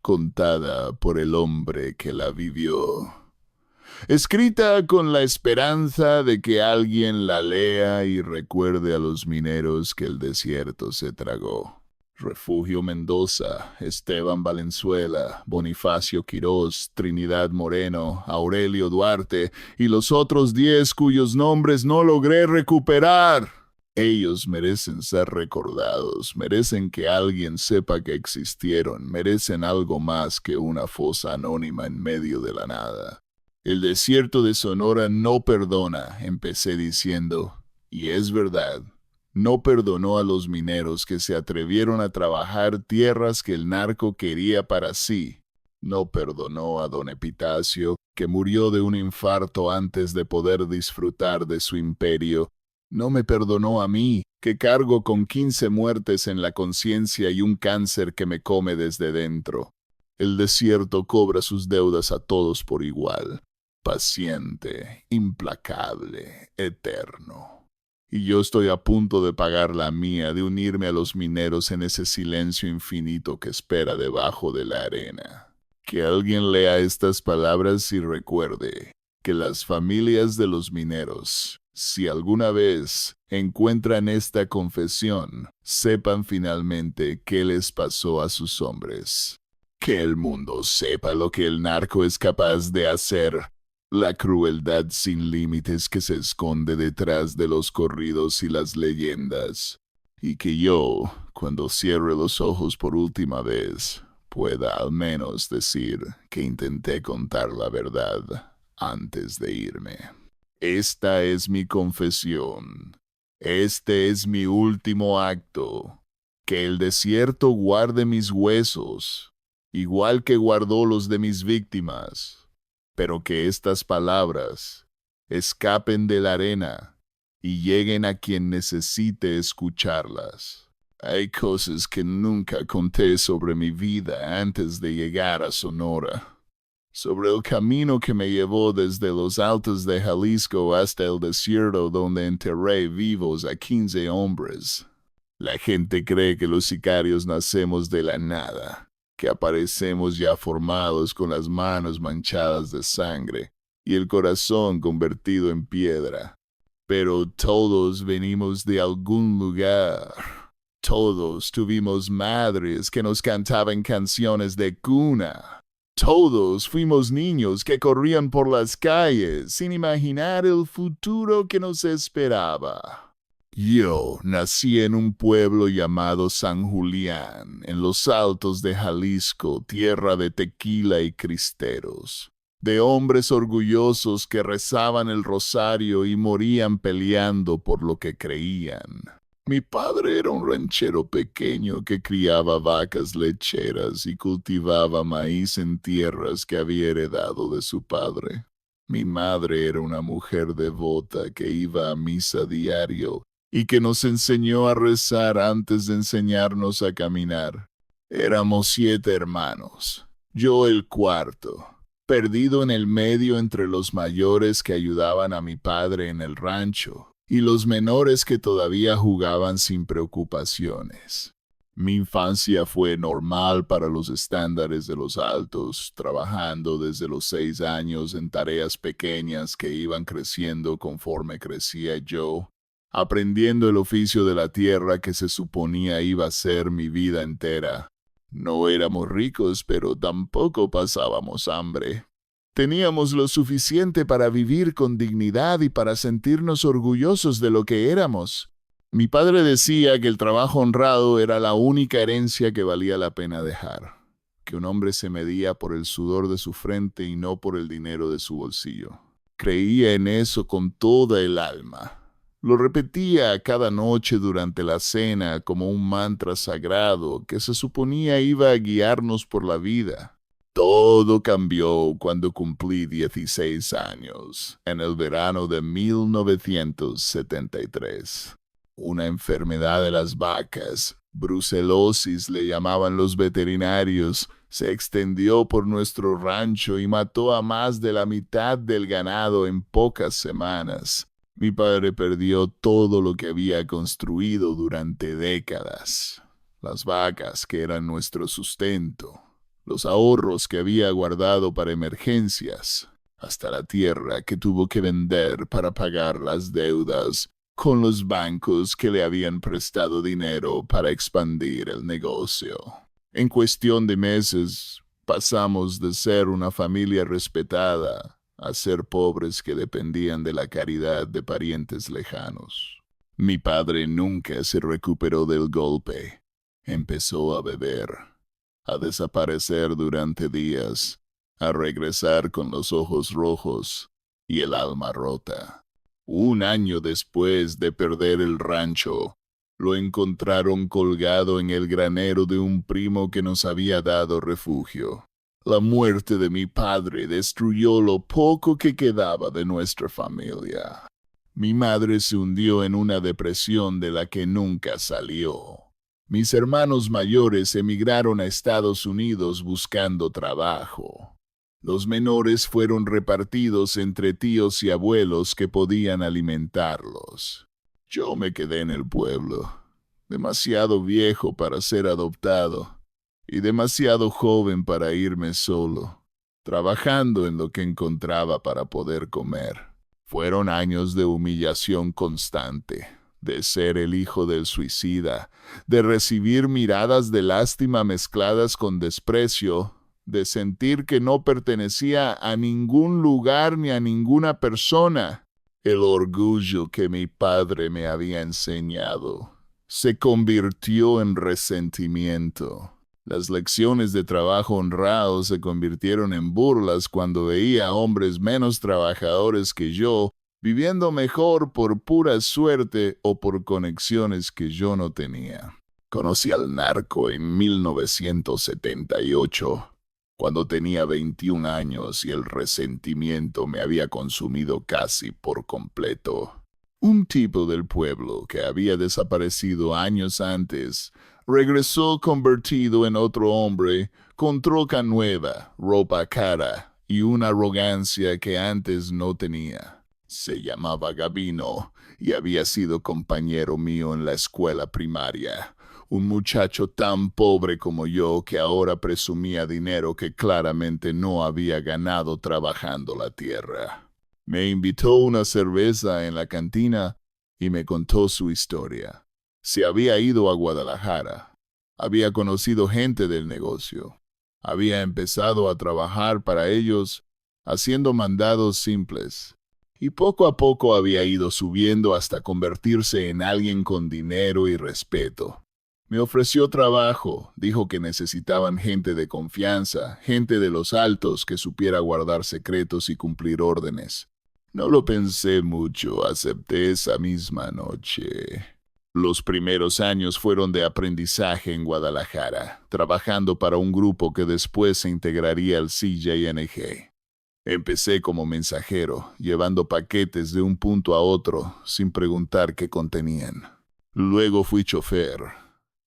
S2: contada por el hombre que la vivió. Escrita con la esperanza de que alguien la lea y recuerde a los mineros que el desierto se tragó. Refugio Mendoza, Esteban Valenzuela, Bonifacio Quirós, Trinidad Moreno, Aurelio Duarte y los otros 10 cuyos nombres no logré recuperar. Ellos merecen ser recordados, merecen que alguien sepa que existieron, merecen algo más que una fosa anónima en medio de la nada. El desierto de Sonora no perdona, empecé diciendo, y es verdad. No perdonó a los mineros que se atrevieron a trabajar tierras que el narco quería para sí. No perdonó a don Epitacio, que murió de un infarto antes de poder disfrutar de su imperio. No me perdonó a mí, que cargo con 15 muertes en la conciencia y un cáncer que me come desde dentro. El desierto cobra sus deudas a todos por igual. Paciente, implacable, eterno. Y yo estoy a punto de pagar la mía, de unirme a los mineros en ese silencio infinito que espera debajo de la arena. Que alguien lea estas palabras y recuerde que las familias de los mineros, si alguna vez encuentran esta confesión, sepan finalmente qué les pasó a sus hombres. Que el mundo sepa lo que el narco es capaz de hacer. La crueldad sin límites que se esconde detrás de los corridos y las leyendas. Y que yo, cuando cierre los ojos por última vez, pueda al menos decir que intenté contar la verdad antes de irme. Esta es mi confesión. Este es mi último acto. Que el desierto guarde mis huesos, igual que guardó los de mis víctimas. Pero que estas palabras escapen de la arena y lleguen a quien necesite escucharlas. Hay cosas que nunca conté sobre mi vida antes de llegar a Sonora. Sobre el camino que me llevó desde los altos de Jalisco hasta el desierto donde enterré vivos a 15 hombres. La gente cree que los sicarios nacemos de la nada, que aparecemos ya formados con las manos manchadas de sangre y el corazón convertido en piedra. Pero todos venimos de algún lugar. Todos tuvimos madres que nos cantaban canciones de cuna. Todos fuimos niños que corrían por las calles sin imaginar el futuro que nos esperaba. Yo nací en un pueblo llamado San Julián, en los altos de Jalisco, tierra de tequila y cristeros, de hombres orgullosos que rezaban el rosario y morían peleando por lo que creían. Mi padre era un ranchero pequeño que criaba vacas lecheras y cultivaba maíz en tierras que había heredado de su padre. Mi madre era una mujer devota que iba a misa diario y que nos enseñó a rezar antes de enseñarnos a caminar. Éramos 7 hermanos, yo el cuarto, perdido en el medio entre los mayores que ayudaban a mi padre en el rancho y los menores que todavía jugaban sin preocupaciones. Mi infancia fue normal para los estándares de los altos, trabajando desde los 6 años en tareas pequeñas que iban creciendo conforme crecía yo, aprendiendo el oficio de la tierra que se suponía iba a ser mi vida entera. No éramos ricos, pero tampoco pasábamos hambre. Teníamos lo suficiente para vivir con dignidad y para sentirnos orgullosos de lo que éramos. Mi padre decía que el trabajo honrado era la única herencia que valía la pena dejar, que un hombre se medía por el sudor de su frente y no por el dinero de su bolsillo. Creía en eso con toda el alma. Lo repetía cada noche durante la cena como un mantra sagrado que se suponía iba a guiarnos por la vida. Todo cambió cuando cumplí 16 años, en el verano de 1973. Una enfermedad de las vacas, brucelosis le llamaban los veterinarios, se extendió por nuestro rancho y mató a más de la mitad del ganado en pocas semanas. Mi padre perdió todo lo que había construido durante décadas. Las vacas, que eran nuestro sustento, los ahorros que había guardado para emergencias, hasta la tierra que tuvo que vender para pagar las deudas con los bancos que le habían prestado dinero para expandir el negocio. En cuestión de meses, pasamos de ser una familia respetada a ser pobres que dependían de la caridad de parientes lejanos. Mi padre nunca se recuperó del golpe. Empezó a beber, a desaparecer durante días, a regresar con los ojos rojos y el alma rota. Un año después de perder el rancho, lo encontraron colgado en el granero de un primo que nos había dado refugio. La muerte de mi padre destruyó lo poco que quedaba de nuestra familia. Mi madre se hundió en una depresión de la que nunca salió. Mis hermanos mayores emigraron a Estados Unidos buscando trabajo. Los menores fueron repartidos entre tíos y abuelos que podían alimentarlos. Yo me quedé en el pueblo, demasiado viejo para ser adoptado y demasiado joven para irme solo, trabajando en lo que encontraba para poder comer. Fueron años de humillación constante, de ser el hijo del suicida, de recibir miradas de lástima mezcladas con desprecio, de sentir que no pertenecía a ningún lugar ni a ninguna persona. El orgullo que mi padre me había enseñado se convirtió en resentimiento. Las lecciones de trabajo honrado se convirtieron en burlas cuando veía a hombres menos trabajadores que yo viviendo mejor por pura suerte o por conexiones que yo no tenía. Conocí al narco en 1978, cuando tenía 21 años y el resentimiento me había consumido casi por completo. Un tipo del pueblo que había desaparecido años antes regresó convertido en otro hombre, con troca nueva, ropa cara y una arrogancia que antes no tenía. Se llamaba Gabino y había sido compañero mío en la escuela primaria. Un muchacho tan pobre como yo que ahora presumía dinero que claramente no había ganado trabajando la tierra. Me invitó una cerveza en la cantina y me contó su historia. Se había ido a Guadalajara. Había conocido gente del negocio. Había empezado a trabajar para ellos haciendo mandados simples. Y poco a poco había ido subiendo hasta convertirse en alguien con dinero y respeto. Me ofreció trabajo, dijo que necesitaban gente de confianza, gente de los altos que supiera guardar secretos y cumplir órdenes. No lo pensé mucho, acepté esa misma noche. Los primeros años fueron de aprendizaje en Guadalajara, trabajando para un grupo que después se integraría al CJNG. Empecé como mensajero, llevando paquetes de un punto a otro, sin preguntar qué contenían. Luego fui chofer,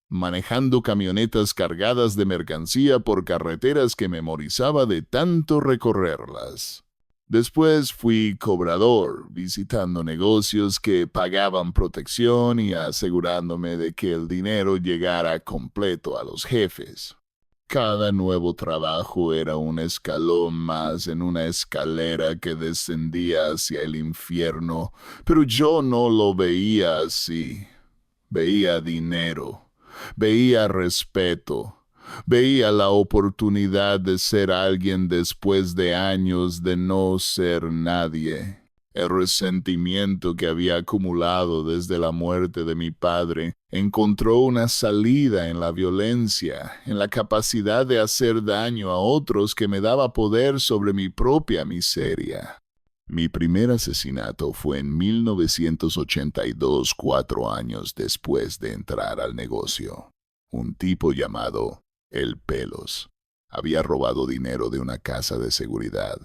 S2: manejando camionetas cargadas de mercancía por carreteras que memorizaba de tanto recorrerlas. Después fui cobrador, visitando negocios que pagaban protección y asegurándome de que el dinero llegara completo a los jefes. Cada nuevo trabajo era un escalón más en una escalera que descendía hacia el infierno, pero yo no lo veía así. Veía dinero, veía respeto, veía la oportunidad de ser alguien después de años de no ser nadie. El resentimiento que había acumulado desde la muerte de mi padre encontró una salida en la violencia, en la capacidad de hacer daño a otros que me daba poder sobre mi propia miseria. Mi primer asesinato fue en 1982, 4 años después de entrar al negocio. Un tipo llamado El Pelos había robado dinero de una casa de seguridad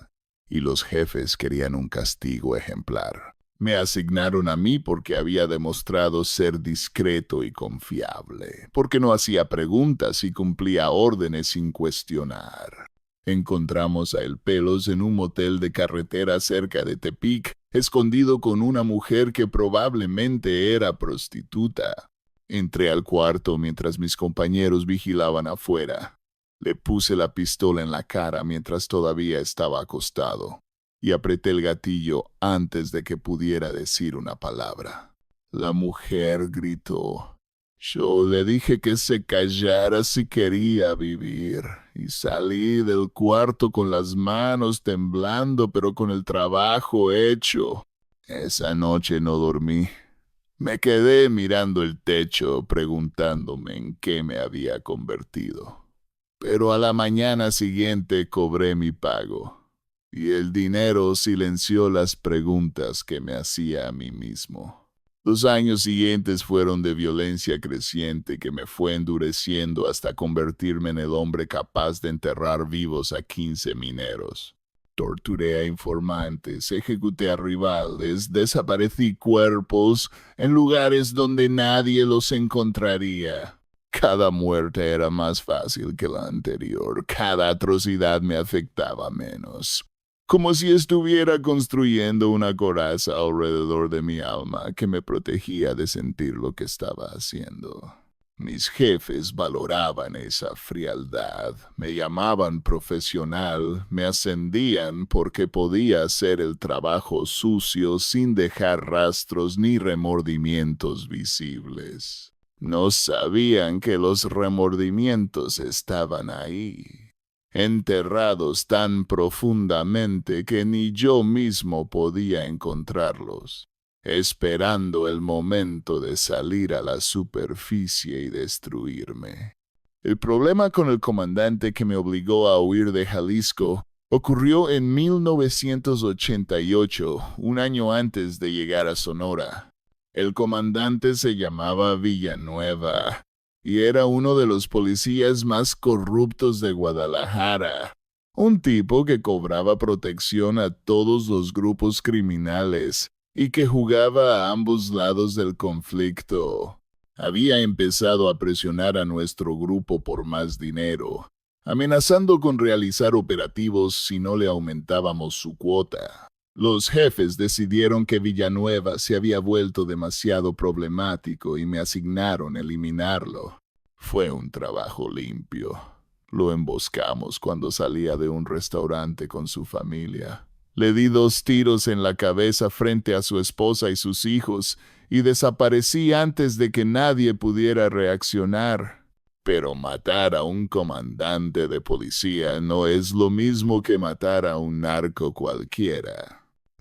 S2: y los jefes querían un castigo ejemplar. Me asignaron a mí porque había demostrado ser discreto y confiable, porque no hacía preguntas y cumplía órdenes sin cuestionar. Encontramos a El Pelos en un motel de carretera cerca de Tepic, escondido con una mujer que probablemente era prostituta. Entré al cuarto mientras mis compañeros vigilaban afuera. Le puse la pistola en la cara mientras todavía estaba acostado y apreté el gatillo antes de que pudiera decir una palabra. La mujer gritó. Yo le dije que se callara si quería vivir y salí del cuarto con las manos temblando pero con el trabajo hecho. Esa noche no dormí. Me quedé mirando el techo preguntándome en qué me había convertido. Pero a la mañana siguiente cobré mi pago, y el dinero silenció las preguntas que me hacía a mí mismo. Los años siguientes fueron de violencia creciente que me fue endureciendo hasta convertirme en el hombre capaz de enterrar vivos a 15 mineros. Torturé a informantes, ejecuté a rivales, desaparecí cuerpos en lugares donde nadie los encontraría. Cada muerte era más fácil que la anterior, cada atrocidad me afectaba menos. Como si estuviera construyendo una coraza alrededor de mi alma que me protegía de sentir lo que estaba haciendo. Mis jefes valoraban esa frialdad, me llamaban profesional, me ascendían porque podía hacer el trabajo sucio sin dejar rastros ni remordimientos visibles. No sabían que los remordimientos estaban ahí, enterrados tan profundamente que ni yo mismo podía encontrarlos, esperando el momento de salir a la superficie y destruirme. El problema con el comandante que me obligó a huir de Jalisco ocurrió en 1988, un año antes de llegar a Sonora. El comandante se llamaba Villanueva y era uno de los policías más corruptos de Guadalajara. Un tipo que cobraba protección a todos los grupos criminales y que jugaba a ambos lados del conflicto. Había empezado a presionar a nuestro grupo por más dinero, amenazando con realizar operativos si no le aumentábamos su cuota. Los jefes decidieron que Villanueva se había vuelto demasiado problemático y me asignaron eliminarlo. Fue un trabajo limpio. Lo emboscamos cuando salía de un restaurante con su familia. Le di 2 tiros en la cabeza frente a su esposa y sus hijos y desaparecí antes de que nadie pudiera reaccionar. Pero matar a un comandante de policía no es lo mismo que matar a un narco cualquiera.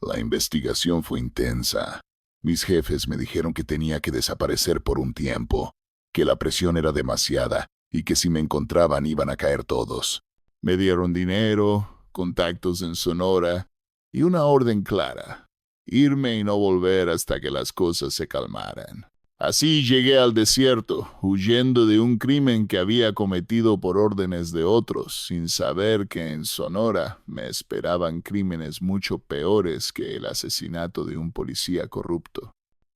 S2: La investigación fue intensa. Mis jefes me dijeron que tenía que desaparecer por un tiempo, que la presión era demasiada y que si me encontraban iban a caer todos. Me dieron dinero, contactos en Sonora y una orden clara: irme y no volver hasta que las cosas se calmaran. Así llegué al desierto, huyendo de un crimen que había cometido por órdenes de otros, sin saber que en Sonora me esperaban crímenes mucho peores que el asesinato de un policía corrupto.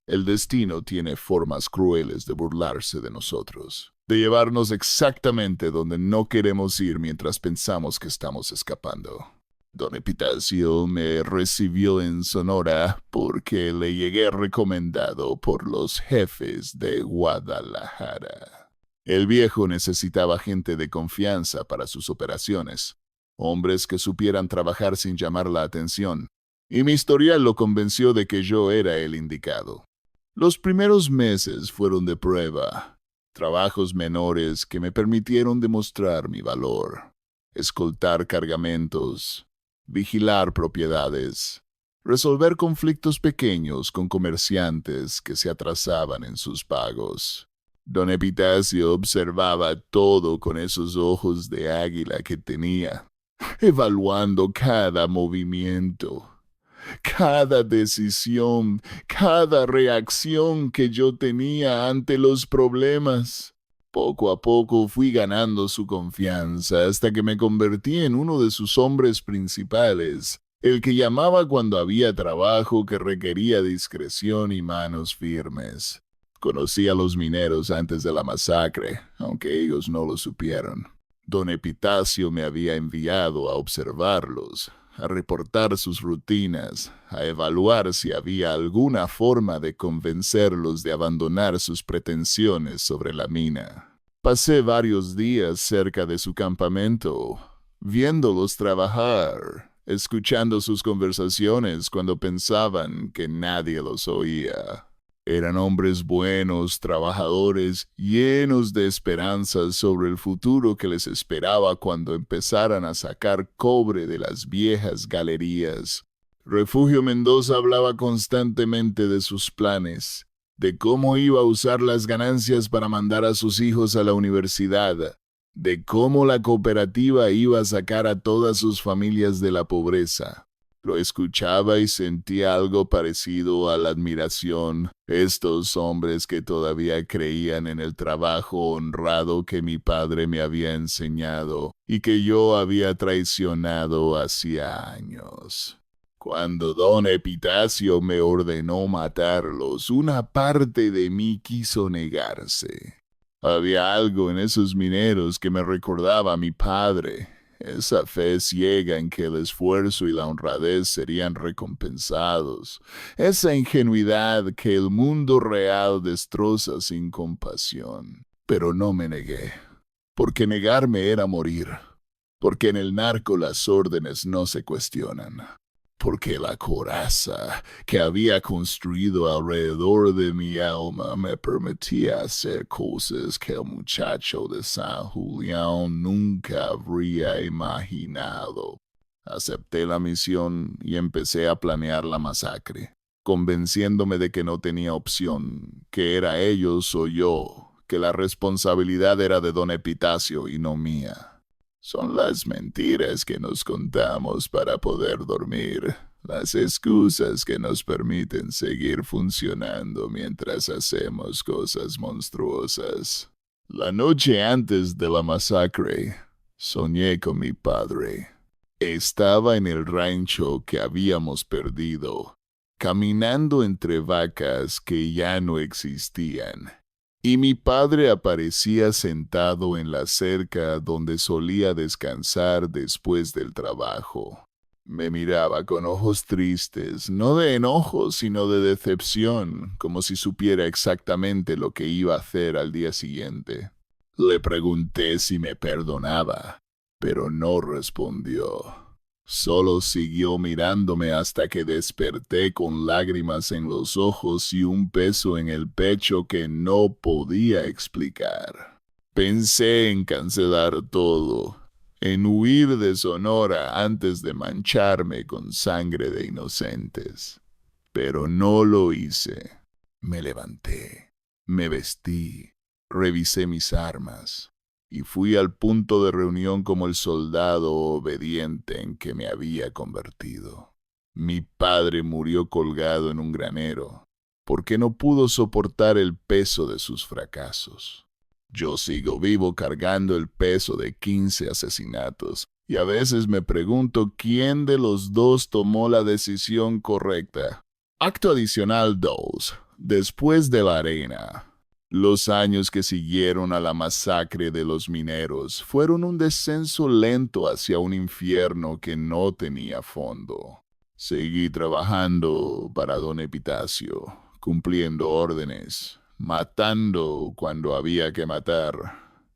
S2: El destino tiene formas crueles de burlarse de nosotros, de llevarnos exactamente donde no queremos ir mientras pensamos que estamos escapando. Don Epitacio me recibió en Sonora porque le llegué recomendado por los jefes de Guadalajara. El viejo necesitaba gente de confianza para sus operaciones, hombres que supieran trabajar sin llamar la atención, y mi historial lo convenció de que yo era el indicado. Los primeros meses fueron de prueba, trabajos menores que me permitieron demostrar mi valor, escoltar cargamentos, vigilar propiedades, resolver conflictos pequeños con comerciantes que se atrasaban en sus pagos. Don Epitacio observaba todo con esos ojos de águila que tenía, evaluando cada movimiento. Cada decisión, cada reacción que yo tenía ante los problemas. Poco a poco fui ganando su confianza hasta que me convertí en uno de sus hombres principales, el que llamaba cuando había trabajo que requería discreción y manos firmes. Conocí a los mineros antes de la masacre, aunque ellos no lo supieron. Don Epitacio me había enviado a observarlos, a reportar sus rutinas, a evaluar si había alguna forma de convencerlos de abandonar sus pretensiones sobre la mina. Pasé varios días cerca de su campamento, viéndolos trabajar, escuchando sus conversaciones cuando pensaban que nadie los oía. Eran hombres buenos, trabajadores, llenos de esperanzas sobre el futuro que les esperaba cuando empezaran a sacar cobre de las viejas galerías. Refugio Mendoza hablaba constantemente de sus planes, de cómo iba a usar las ganancias para mandar a sus hijos a la universidad, de cómo la cooperativa iba a sacar a todas sus familias de la pobreza. Lo escuchaba y sentía algo parecido a la admiración. Estos hombres que todavía creían en el trabajo honrado que mi padre me había enseñado y que yo había traicionado hacía años. Cuando don Epitacio me ordenó matarlos, una parte de mí quiso negarse. Había algo en esos mineros que me recordaba a mi padre. Esa fe ciega en que el esfuerzo y la honradez serían recompensados. Esa ingenuidad que el mundo real destroza sin compasión. Pero no me negué, porque negarme era morir. Porque en el narco las órdenes no se cuestionan. Porque la coraza que había construido alrededor de mi alma me permitía hacer cosas que el muchacho de San Julián nunca habría imaginado. Acepté la misión y empecé a planear la masacre, convenciéndome de que no tenía opción, que era ellos o yo, que la responsabilidad era de don Epitacio y no mía. Son las mentiras que nos contamos para poder dormir, las excusas que nos permiten seguir funcionando mientras hacemos cosas monstruosas. La noche antes de la masacre, soñé con mi padre. Estaba en el rancho que habíamos perdido, caminando entre vacas que ya no existían. Y mi padre aparecía sentado en la cerca donde solía descansar después del trabajo. Me miraba con ojos tristes, no de enojo, sino de decepción, como si supiera exactamente lo que iba a hacer al día siguiente. Le pregunté si me perdonaba, pero no respondió. Solo siguió mirándome hasta que desperté con lágrimas en los ojos y un peso en el pecho que no podía explicar. Pensé en cancelar todo, en huir de Sonora antes de mancharme con sangre de inocentes. Pero no lo hice. Me levanté, me vestí, revisé mis armas. Y fui al punto de reunión como el soldado obediente en que me había convertido. Mi padre murió colgado en un granero, porque no pudo soportar el peso de sus fracasos. Yo sigo vivo cargando el peso de 15 asesinatos, y a veces me pregunto quién de los dos tomó la decisión correcta. Acto adicional 2. Después de la arena. Los años que siguieron a la masacre de los mineros fueron un descenso lento hacia un infierno que no tenía fondo. Seguí trabajando para don Epitacio, cumpliendo órdenes, matando cuando había que matar.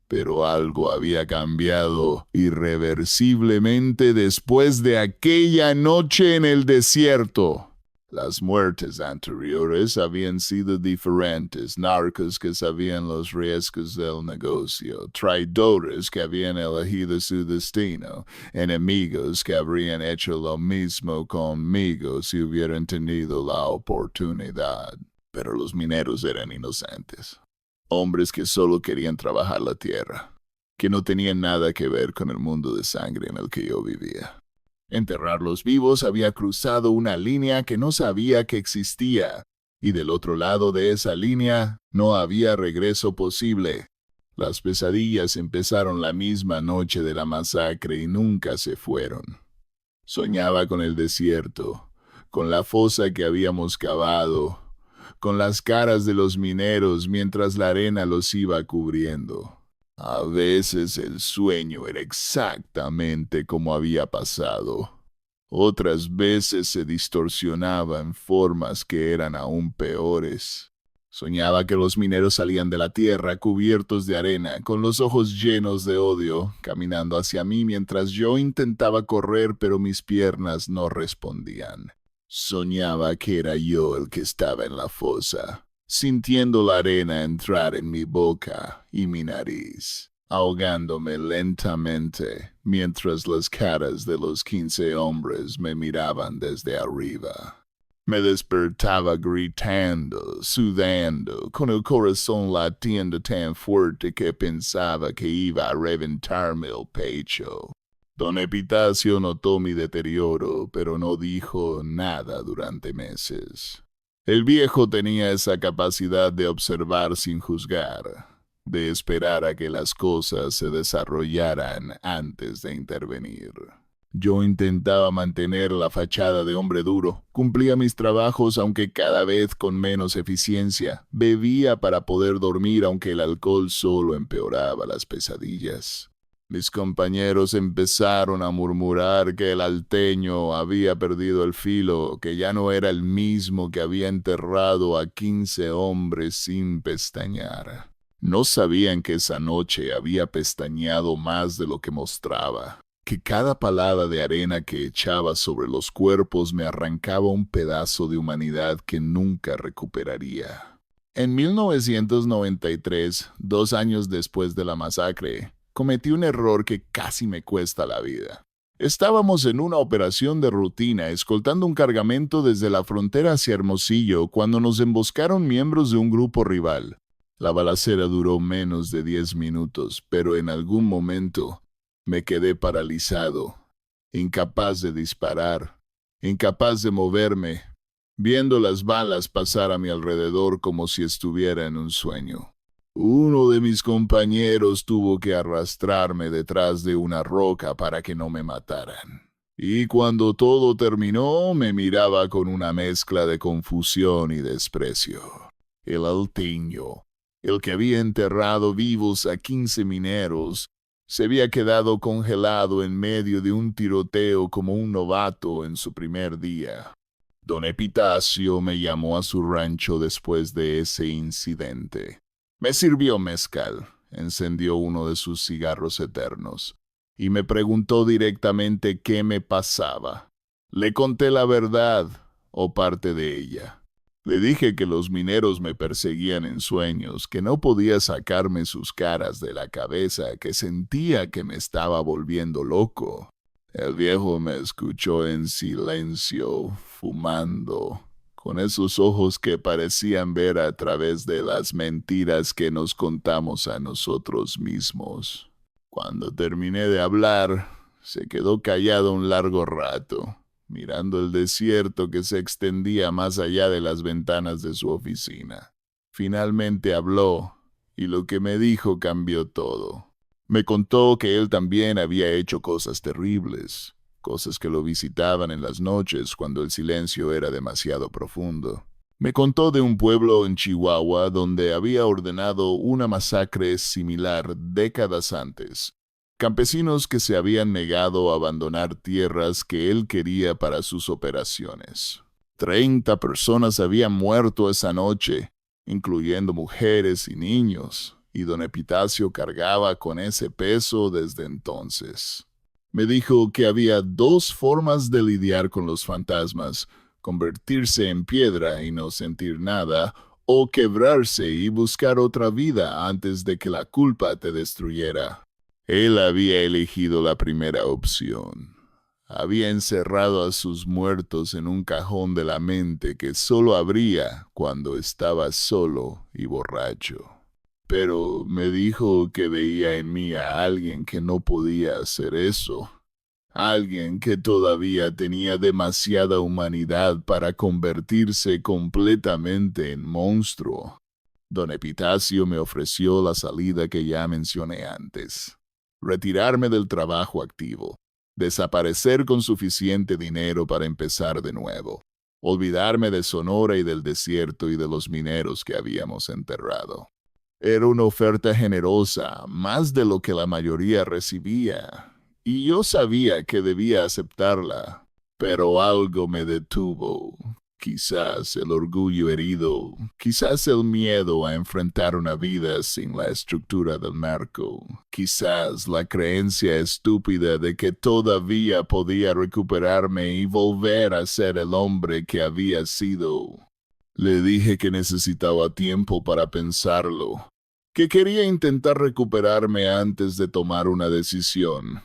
S2: Pero algo había cambiado irreversiblemente después de aquella noche en el desierto. Las muertes anteriores habían sido diferentes, narcos que sabían los riesgos del negocio, traidores que habían elegido su destino, enemigos que habrían hecho lo mismo conmigo si hubieran tenido la oportunidad. Pero los mineros eran inocentes, hombres que solo querían trabajar la tierra, que no tenían nada que ver con el mundo de sangre en el que yo vivía. Enterrarlos vivos había cruzado una línea que no sabía que existía, y del otro lado de esa línea no había regreso posible. Las pesadillas empezaron la misma noche de la masacre y nunca se fueron. Soñaba con el desierto, con la fosa que habíamos cavado, con las caras de los mineros mientras la arena los iba cubriendo. A veces el sueño era exactamente como había pasado. Otras veces se distorsionaba en formas que eran aún peores. Soñaba que los mineros salían de la tierra cubiertos de arena, con los ojos llenos de odio, caminando hacia mí mientras yo intentaba correr pero mis piernas no respondían. Soñaba que era yo el que estaba en la fosa, sintiendo la arena entrar en mi boca y mi nariz, ahogándome lentamente, mientras las caras de los 15 hombres me miraban desde arriba. Me despertaba gritando, sudando, con el corazón latiendo tan fuerte que pensaba que iba a reventarme el pecho. Don Epitacio notó mi deterioro, pero no dijo nada durante meses. El viejo tenía esa capacidad de observar sin juzgar, de esperar a que las cosas se desarrollaran antes de intervenir. Yo intentaba mantener la fachada de hombre duro, cumplía mis trabajos aunque cada vez con menos eficiencia, bebía para poder dormir aunque el alcohol solo empeoraba las pesadillas. Mis compañeros empezaron a murmurar que el alteño había perdido el filo, que ya no era el mismo que había enterrado a 15 hombres sin pestañear. No sabían que esa noche había pestañeado más de lo que mostraba, que cada palada de arena que echaba sobre los cuerpos me arrancaba un pedazo de humanidad que nunca recuperaría. En 1993, 2 años después de la masacre, cometí un error que casi me cuesta la vida. Estábamos en una operación de rutina escoltando un cargamento desde la frontera hacia Hermosillo cuando nos emboscaron miembros de un grupo rival. La balacera duró menos de 10 minutos, pero en algún momento me quedé paralizado, incapaz de disparar, incapaz de moverme, viendo las balas pasar a mi alrededor como si estuviera en un sueño. Uno de mis compañeros tuvo que arrastrarme detrás de una roca para que no me mataran. Y cuando todo terminó, me miraba con una mezcla de confusión y desprecio. El alteño, el que había enterrado vivos a 15 mineros, se había quedado congelado en medio de un tiroteo como un novato en su primer día. Don Epitacio me llamó a su rancho después de ese incidente. Me sirvió mezcal, encendió uno de sus cigarros eternos, y me preguntó directamente qué me pasaba. Le conté la verdad, o parte de ella. Le dije que los mineros me perseguían en sueños, que no podía sacarme sus caras de la cabeza, que sentía que me estaba volviendo loco. El viejo me escuchó en silencio, fumando, con esos ojos que parecían ver a través de las mentiras que nos contamos a nosotros mismos. Cuando terminé de hablar, se quedó callado un largo rato, mirando el desierto que se extendía más allá de las ventanas de su oficina. Finalmente habló, y lo que me dijo cambió todo. Me contó que él también había hecho cosas terribles, cosas que lo visitaban en las noches cuando el silencio era demasiado profundo. Me contó de un pueblo en Chihuahua donde había ordenado una masacre similar décadas antes. Campesinos que se habían negado a abandonar tierras que él quería para sus operaciones. 30 personas habían muerto esa noche, incluyendo mujeres y niños, y don Epitacio cargaba con ese peso desde entonces. Me dijo que había 2 formas de lidiar con los fantasmas: convertirse en piedra y no sentir nada, o quebrarse y buscar otra vida antes de que la culpa te destruyera. Él había elegido la primera opción. Había encerrado a sus muertos en un cajón de la mente que solo abría cuando estaba solo y borracho. Pero me dijo que veía en mí a alguien que no podía hacer eso. Alguien que todavía tenía demasiada humanidad para convertirse completamente en monstruo. Don Epitacio me ofreció la salida que ya mencioné antes. Retirarme del trabajo activo. Desaparecer con suficiente dinero para empezar de nuevo. Olvidarme de Sonora y del desierto y de los mineros que habíamos enterrado. Era una oferta generosa, más de lo que la mayoría recibía, y yo sabía que debía aceptarla, pero algo me detuvo. Quizás el orgullo herido, quizás el miedo a enfrentar una vida sin la estructura del narco, quizás la creencia estúpida de que todavía podía recuperarme y volver a ser el hombre que había sido. Le dije que necesitaba tiempo para pensarlo, que quería intentar recuperarme antes de tomar una decisión.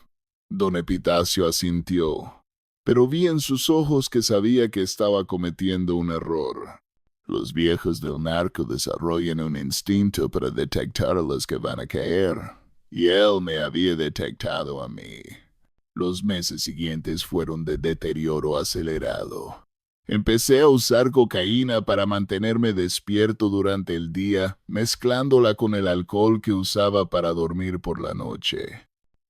S2: Don Epitacio asintió, pero vi en sus ojos que sabía que estaba cometiendo un error. Los viejos del narco desarrollan un instinto para detectar a los que van a caer, y él me había detectado a mí. Los meses siguientes fueron de deterioro acelerado. Empecé a usar cocaína para mantenerme despierto durante el día, mezclándola con el alcohol que usaba para dormir por la noche.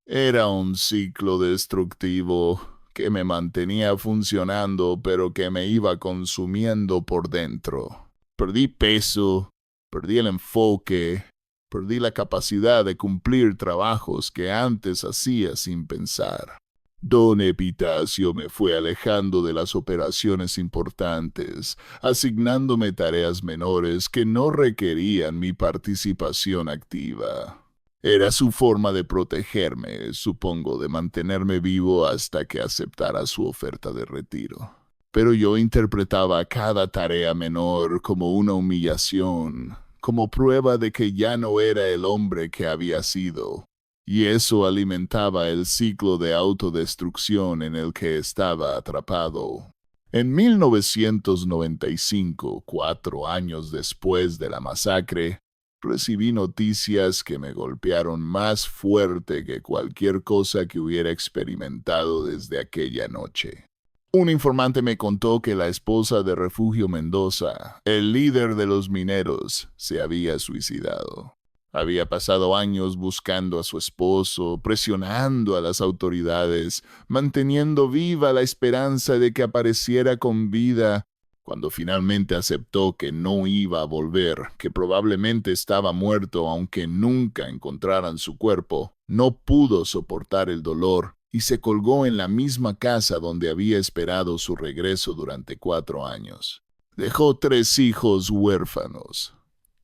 S2: Era un ciclo destructivo que me mantenía funcionando, pero que me iba consumiendo por dentro. Perdí peso, perdí el enfoque, perdí la capacidad de cumplir trabajos que antes hacía sin pensar. Don Epitacio me fue alejando de las operaciones importantes, asignándome tareas menores que no requerían mi participación activa. Era su forma de protegerme, supongo, de mantenerme vivo hasta que aceptara su oferta de retiro. Pero yo interpretaba cada tarea menor como una humillación, como prueba de que ya no era el hombre que había sido. Y eso alimentaba el ciclo de autodestrucción en el que estaba atrapado. En 1995, 4 años después de la masacre, recibí noticias que me golpearon más fuerte que cualquier cosa que hubiera experimentado desde aquella noche. Un informante me contó que la esposa de Refugio Mendoza, el líder de los mineros, se había suicidado. Había pasado años buscando a su esposo, presionando a las autoridades, manteniendo viva la esperanza de que apareciera con vida. Cuando finalmente aceptó que no iba a volver, que probablemente estaba muerto aunque nunca encontraran su cuerpo, no pudo soportar el dolor y se colgó en la misma casa donde había esperado su regreso durante 4 años. Dejó 3 hijos huérfanos.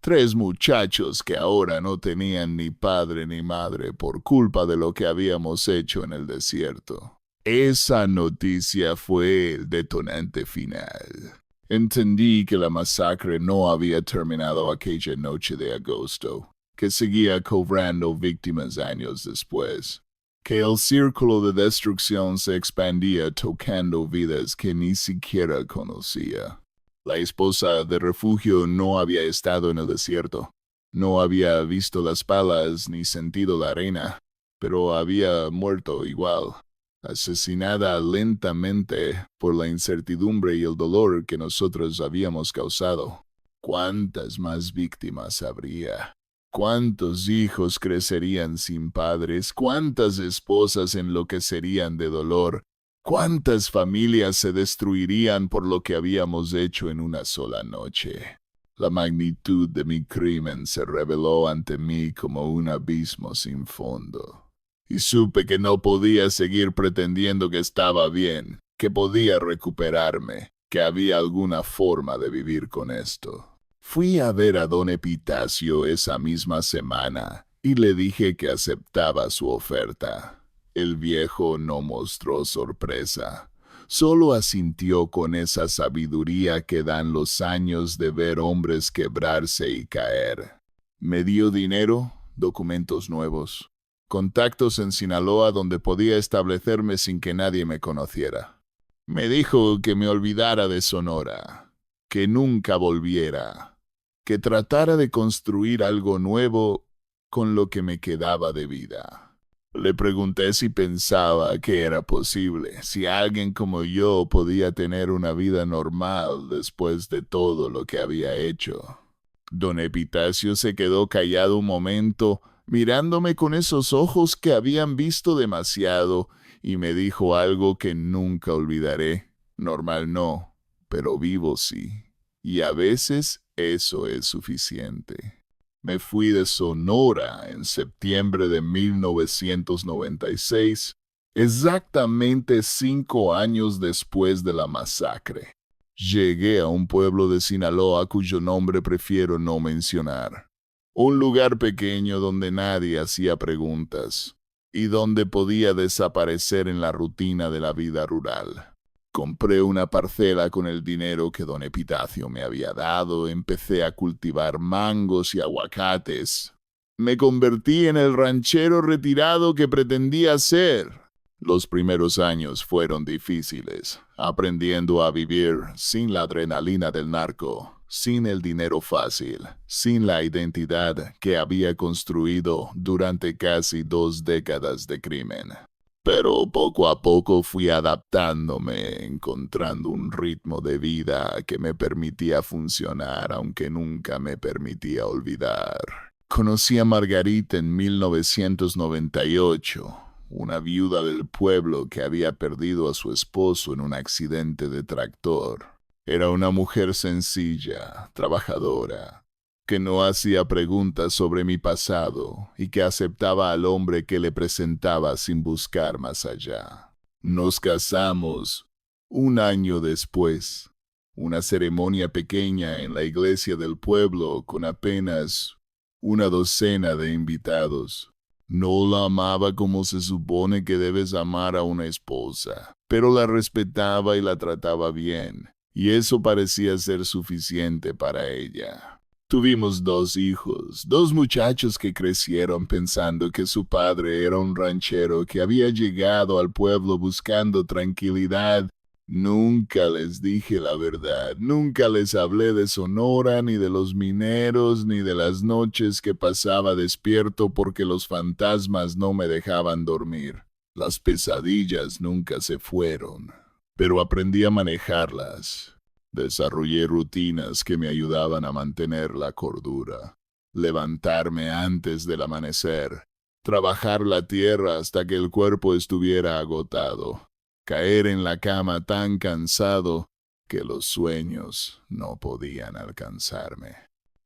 S2: 3 muchachos que ahora no tenían ni padre ni madre por culpa de lo que habíamos hecho en el desierto. Esa noticia fue el detonante final. Entendí que la masacre no había terminado aquella noche de agosto, que seguía cobrando víctimas años después, que el círculo de destrucción se expandía tocando vidas que ni siquiera conocía. La esposa de Refugio no había estado en el desierto, no había visto las palas ni sentido la arena, pero había muerto igual, asesinada lentamente por la incertidumbre y el dolor que nosotros habíamos causado. ¿Cuántas más víctimas habría? ¿Cuántos hijos crecerían sin padres? ¿Cuántas esposas enloquecerían de dolor? ¿Cuántas familias se destruirían por lo que habíamos hecho en una sola noche? La magnitud de mi crimen se reveló ante mí como un abismo sin fondo. Y supe que no podía seguir pretendiendo que estaba bien, que podía recuperarme, que había alguna forma de vivir con esto. Fui a ver a don Epitacio esa misma semana y le dije que aceptaba su oferta. El viejo no mostró sorpresa, solo asintió con esa sabiduría que dan los años de ver hombres quebrarse y caer. Me dio dinero, documentos nuevos, contactos en Sinaloa donde podía establecerme sin que nadie me conociera. Me dijo que me olvidara de Sonora, que nunca volviera, que tratara de construir algo nuevo con lo que me quedaba de vida. Le pregunté si pensaba que era posible, si alguien como yo podía tener una vida normal después de todo lo que había hecho. Don Epitacio se quedó callado un momento, mirándome con esos ojos que habían visto demasiado, y me dijo algo que nunca olvidaré. Normal no, pero vivo sí. Y a veces eso es suficiente. Me fui de Sonora en septiembre de 1996, exactamente 5 años después de la masacre. Llegué a un pueblo de Sinaloa cuyo nombre prefiero no mencionar. Un lugar pequeño donde nadie hacía preguntas y donde podía desaparecer en la rutina de la vida rural. Compré una parcela con el dinero que don Epitacio me había dado, empecé a cultivar mangos y aguacates. Me convertí en el ranchero retirado que pretendía ser. Los primeros años fueron difíciles, aprendiendo a vivir sin la adrenalina del narco, sin el dinero fácil, sin la identidad que había construido durante casi 2 décadas de crimen. Pero poco a poco fui adaptándome, encontrando un ritmo de vida que me permitía funcionar, aunque nunca me permitía olvidar. Conocí a Margarita en 1998, una viuda del pueblo que había perdido a su esposo en un accidente de tractor. Era una mujer sencilla, trabajadora, que no hacía preguntas sobre mi pasado y que aceptaba al hombre que le presentaba sin buscar más allá. Nos casamos 1 año después, una ceremonia pequeña en la iglesia del pueblo con apenas 1 docena de invitados. No la amaba como se supone que debes amar a una esposa, pero la respetaba y la trataba bien, y eso parecía ser suficiente para ella. Tuvimos 2 hijos, 2 muchachos que crecieron pensando que su padre era un ranchero que había llegado al pueblo buscando tranquilidad. Nunca les dije la verdad, nunca les hablé de Sonora, ni de los mineros, ni de las noches que pasaba despierto porque los fantasmas no me dejaban dormir. Las pesadillas nunca se fueron, pero aprendí a manejarlas. Desarrollé rutinas que me ayudaban a mantener la cordura, levantarme antes del amanecer, trabajar la tierra hasta que el cuerpo estuviera agotado, caer en la cama tan cansado que los sueños no podían alcanzarme.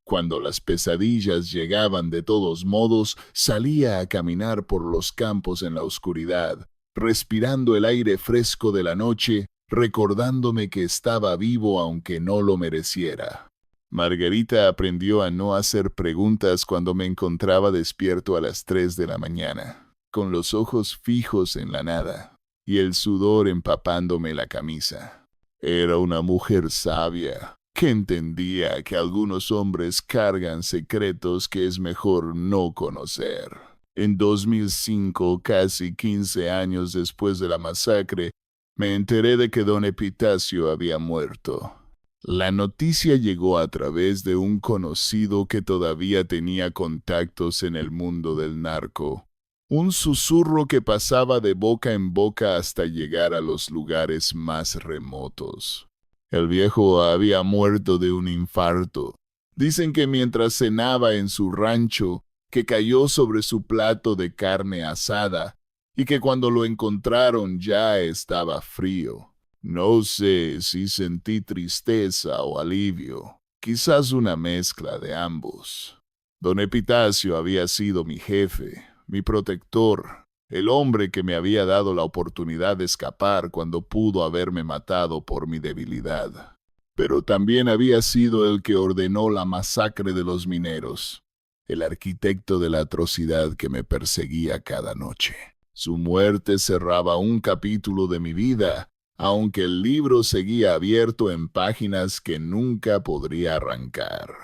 S2: Cuando las pesadillas llegaban de todos modos, salía a caminar por los campos en la oscuridad, respirando el aire fresco de la noche, recordándome que estaba vivo aunque no lo mereciera. Margarita aprendió a no hacer preguntas cuando me encontraba despierto a las 3 de la mañana, con los ojos fijos en la nada y el sudor empapándome la camisa. Era una mujer sabia, que entendía que algunos hombres cargan secretos que es mejor no conocer. En 2005, casi 15 años después de la masacre, me enteré de que don Epitacio había muerto. La noticia llegó a través de un conocido que todavía tenía contactos en el mundo del narco. Un susurro que pasaba de boca en boca hasta llegar a los lugares más remotos. El viejo había muerto de un infarto. Dicen que mientras cenaba en su rancho, que cayó sobre su plato de carne asada, y que cuando lo encontraron ya estaba frío. No sé si sentí tristeza o alivio, quizás una mezcla de ambos. Don Epitacio había sido mi jefe, mi protector, el hombre que me había dado la oportunidad de escapar cuando pudo haberme matado por mi debilidad. Pero también había sido el que ordenó la masacre de los mineros, el arquitecto de la atrocidad que me perseguía cada noche. Su muerte cerraba un capítulo de mi vida, aunque el libro seguía abierto en páginas que nunca podría arrancar.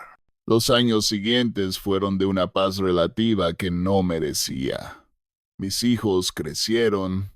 S2: Los años siguientes fueron de una paz relativa que no merecía. Mis hijos crecieron,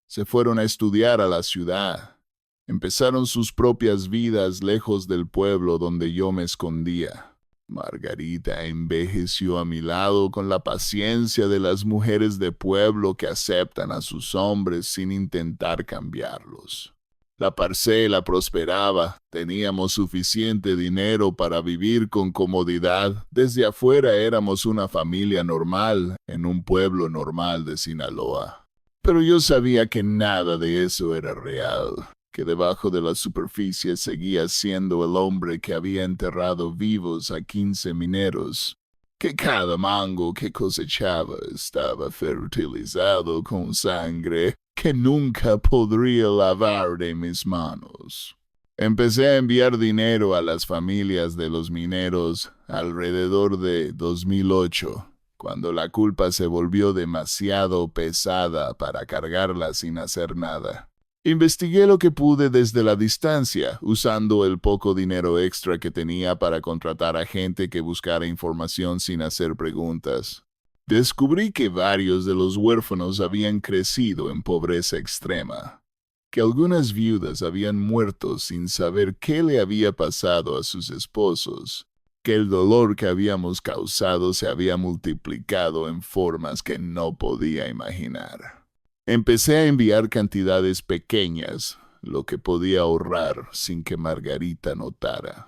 S2: se fueron a estudiar a la ciudad, empezaron sus propias vidas lejos del pueblo donde yo me escondía. Margarita envejeció a mi lado con la paciencia de las mujeres de pueblo que aceptan a sus hombres sin intentar cambiarlos. La parcela prosperaba, teníamos suficiente dinero para vivir con comodidad. Desde afuera éramos una familia normal en un pueblo normal de Sinaloa. Pero yo sabía que nada de eso era real, que debajo de la superficie seguía siendo el hombre que había enterrado vivos a 15 mineros, que cada mango que cosechaba estaba fertilizado con sangre que nunca podría lavar de mis manos. Empecé a enviar dinero a las familias de los mineros alrededor de 2008, cuando la culpa se volvió demasiado pesada para cargarla sin hacer nada. Investigué lo que pude desde la distancia, usando el poco dinero extra que tenía para contratar a gente que buscara información sin hacer preguntas. Descubrí que varios de los huérfanos habían crecido en pobreza extrema, que algunas viudas habían muerto sin saber qué le había pasado a sus esposos, que el dolor que habíamos causado se había multiplicado en formas que no podía imaginar. Empecé a enviar cantidades pequeñas, lo que podía ahorrar sin que Margarita notara,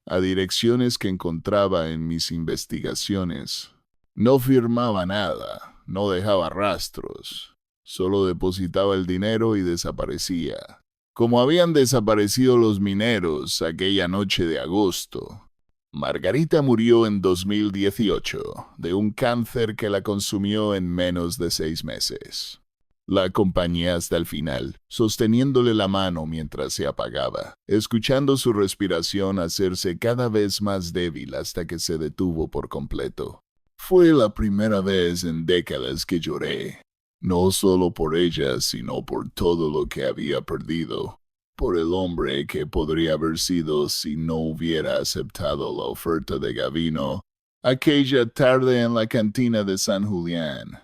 S2: a direcciones que encontraba en mis investigaciones. No firmaba nada, no dejaba rastros, solo depositaba el dinero y desaparecía, como habían desaparecido los mineros aquella noche de agosto. Margarita murió en 2018 de un cáncer que la consumió en menos de 6 meses. La acompañé hasta el final, sosteniéndole la mano mientras se apagaba, escuchando su respiración hacerse cada vez más débil hasta que se detuvo por completo. Fue la primera vez en décadas que lloré, no solo por ella, sino por todo lo que había perdido, por el hombre que podría haber sido si no hubiera aceptado la oferta de Gavino aquella tarde en la cantina de San Julián.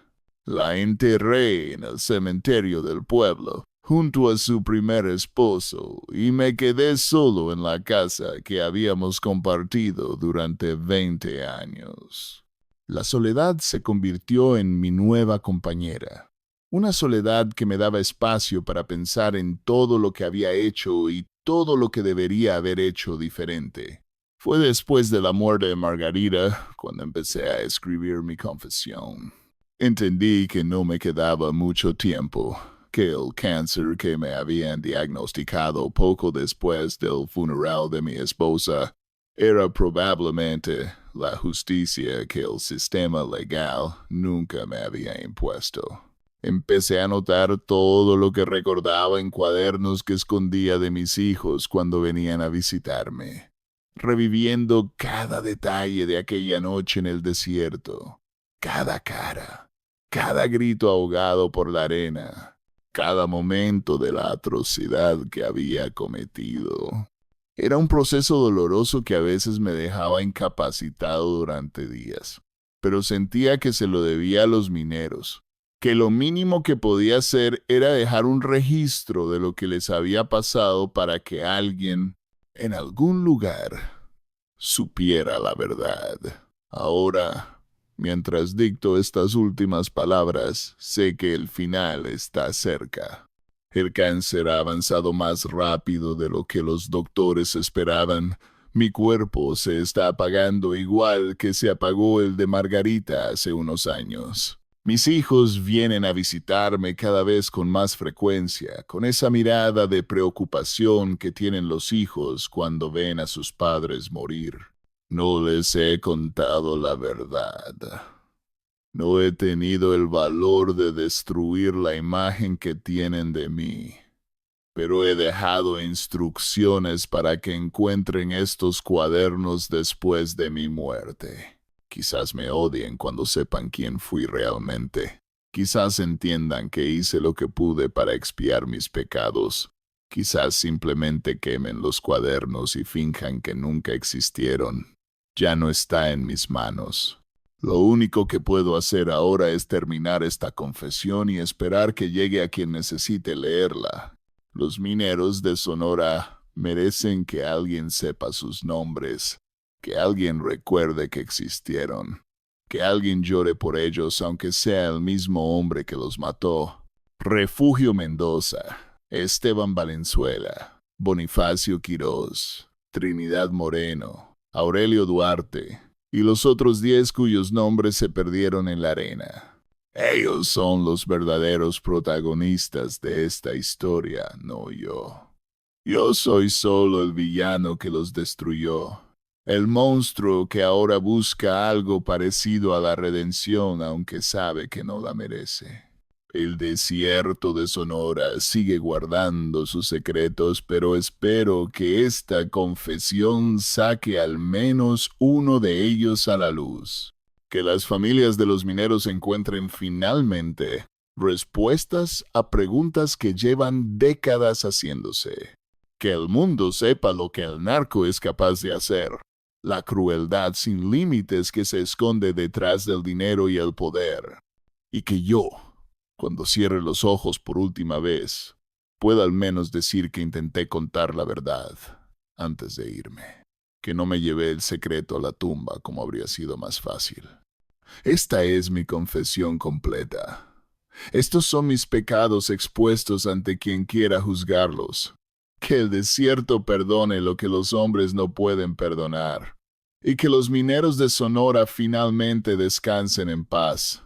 S2: La enterré en el cementerio del pueblo, junto a su primer esposo, y me quedé solo en la casa que habíamos compartido durante 20 años. La soledad se convirtió en mi nueva compañera. Una soledad que me daba espacio para pensar en todo lo que había hecho y todo lo que debería haber hecho diferente. Fue después de la muerte de Margarita cuando empecé a escribir mi confesión. Entendí que no me quedaba mucho tiempo, que el cáncer que me habían diagnosticado poco después del funeral de mi esposa era probablemente la justicia que el sistema legal nunca me había impuesto. Empecé a notar todo lo que recordaba en cuadernos que escondía de mis hijos cuando venían a visitarme, reviviendo cada detalle de aquella noche en el desierto, cada cara, cada grito ahogado por la arena, cada momento de la atrocidad que había cometido. Era un proceso doloroso que a veces me dejaba incapacitado durante días, pero sentía que se lo debía a los mineros, que lo mínimo que podía hacer era dejar un registro de lo que les había pasado para que alguien, en algún lugar, supiera la verdad. Ahora, mientras dicto estas últimas palabras, sé que el final está cerca. El cáncer ha avanzado más rápido de lo que los doctores esperaban. Mi cuerpo se está apagando igual que se apagó el de Margarita hace unos años. Mis hijos vienen a visitarme cada vez con más frecuencia, con esa mirada de preocupación que tienen los hijos cuando ven a sus padres morir. No les he contado la verdad. No he tenido el valor de destruir la imagen que tienen de mí, pero he dejado instrucciones para que encuentren estos cuadernos después de mi muerte. Quizás me odien cuando sepan quién fui realmente. Quizás entiendan que hice lo que pude para expiar mis pecados. Quizás simplemente quemen los cuadernos y finjan que nunca existieron. Ya no está en mis manos. Lo único que puedo hacer ahora es terminar esta confesión y esperar que llegue a quien necesite leerla. Los mineros de Sonora merecen que alguien sepa sus nombres, Que alguien recuerde que existieron. Que alguien llore por ellos aunque sea el mismo hombre que los mató. Refugio Mendoza, Esteban Valenzuela, Bonifacio Quirós, Trinidad Moreno, Aurelio Duarte y los otros 10 cuyos nombres se perdieron en la arena. Ellos son los verdaderos protagonistas de esta historia, no yo. Yo soy solo el villano que los destruyó. El monstruo que ahora busca algo parecido a la redención aunque sabe que no la merece. El desierto de Sonora sigue guardando sus secretos, pero espero que esta confesión saque al menos uno de ellos a la luz. Que las familias de los mineros encuentren finalmente respuestas a preguntas que llevan décadas haciéndose. Que el mundo sepa lo que el narco es capaz de hacer. La crueldad sin límites que se esconde detrás del dinero y el poder. Y que yo, cuando cierre los ojos por última vez, pueda al menos decir que intenté contar la verdad antes de irme. Que no me llevé el secreto a la tumba como habría sido más fácil. Esta es mi confesión completa. Estos son mis pecados expuestos ante quien quiera juzgarlos. Que el desierto perdone lo que los hombres no pueden perdonar. Y que los mineros de Sonora finalmente descansen en paz.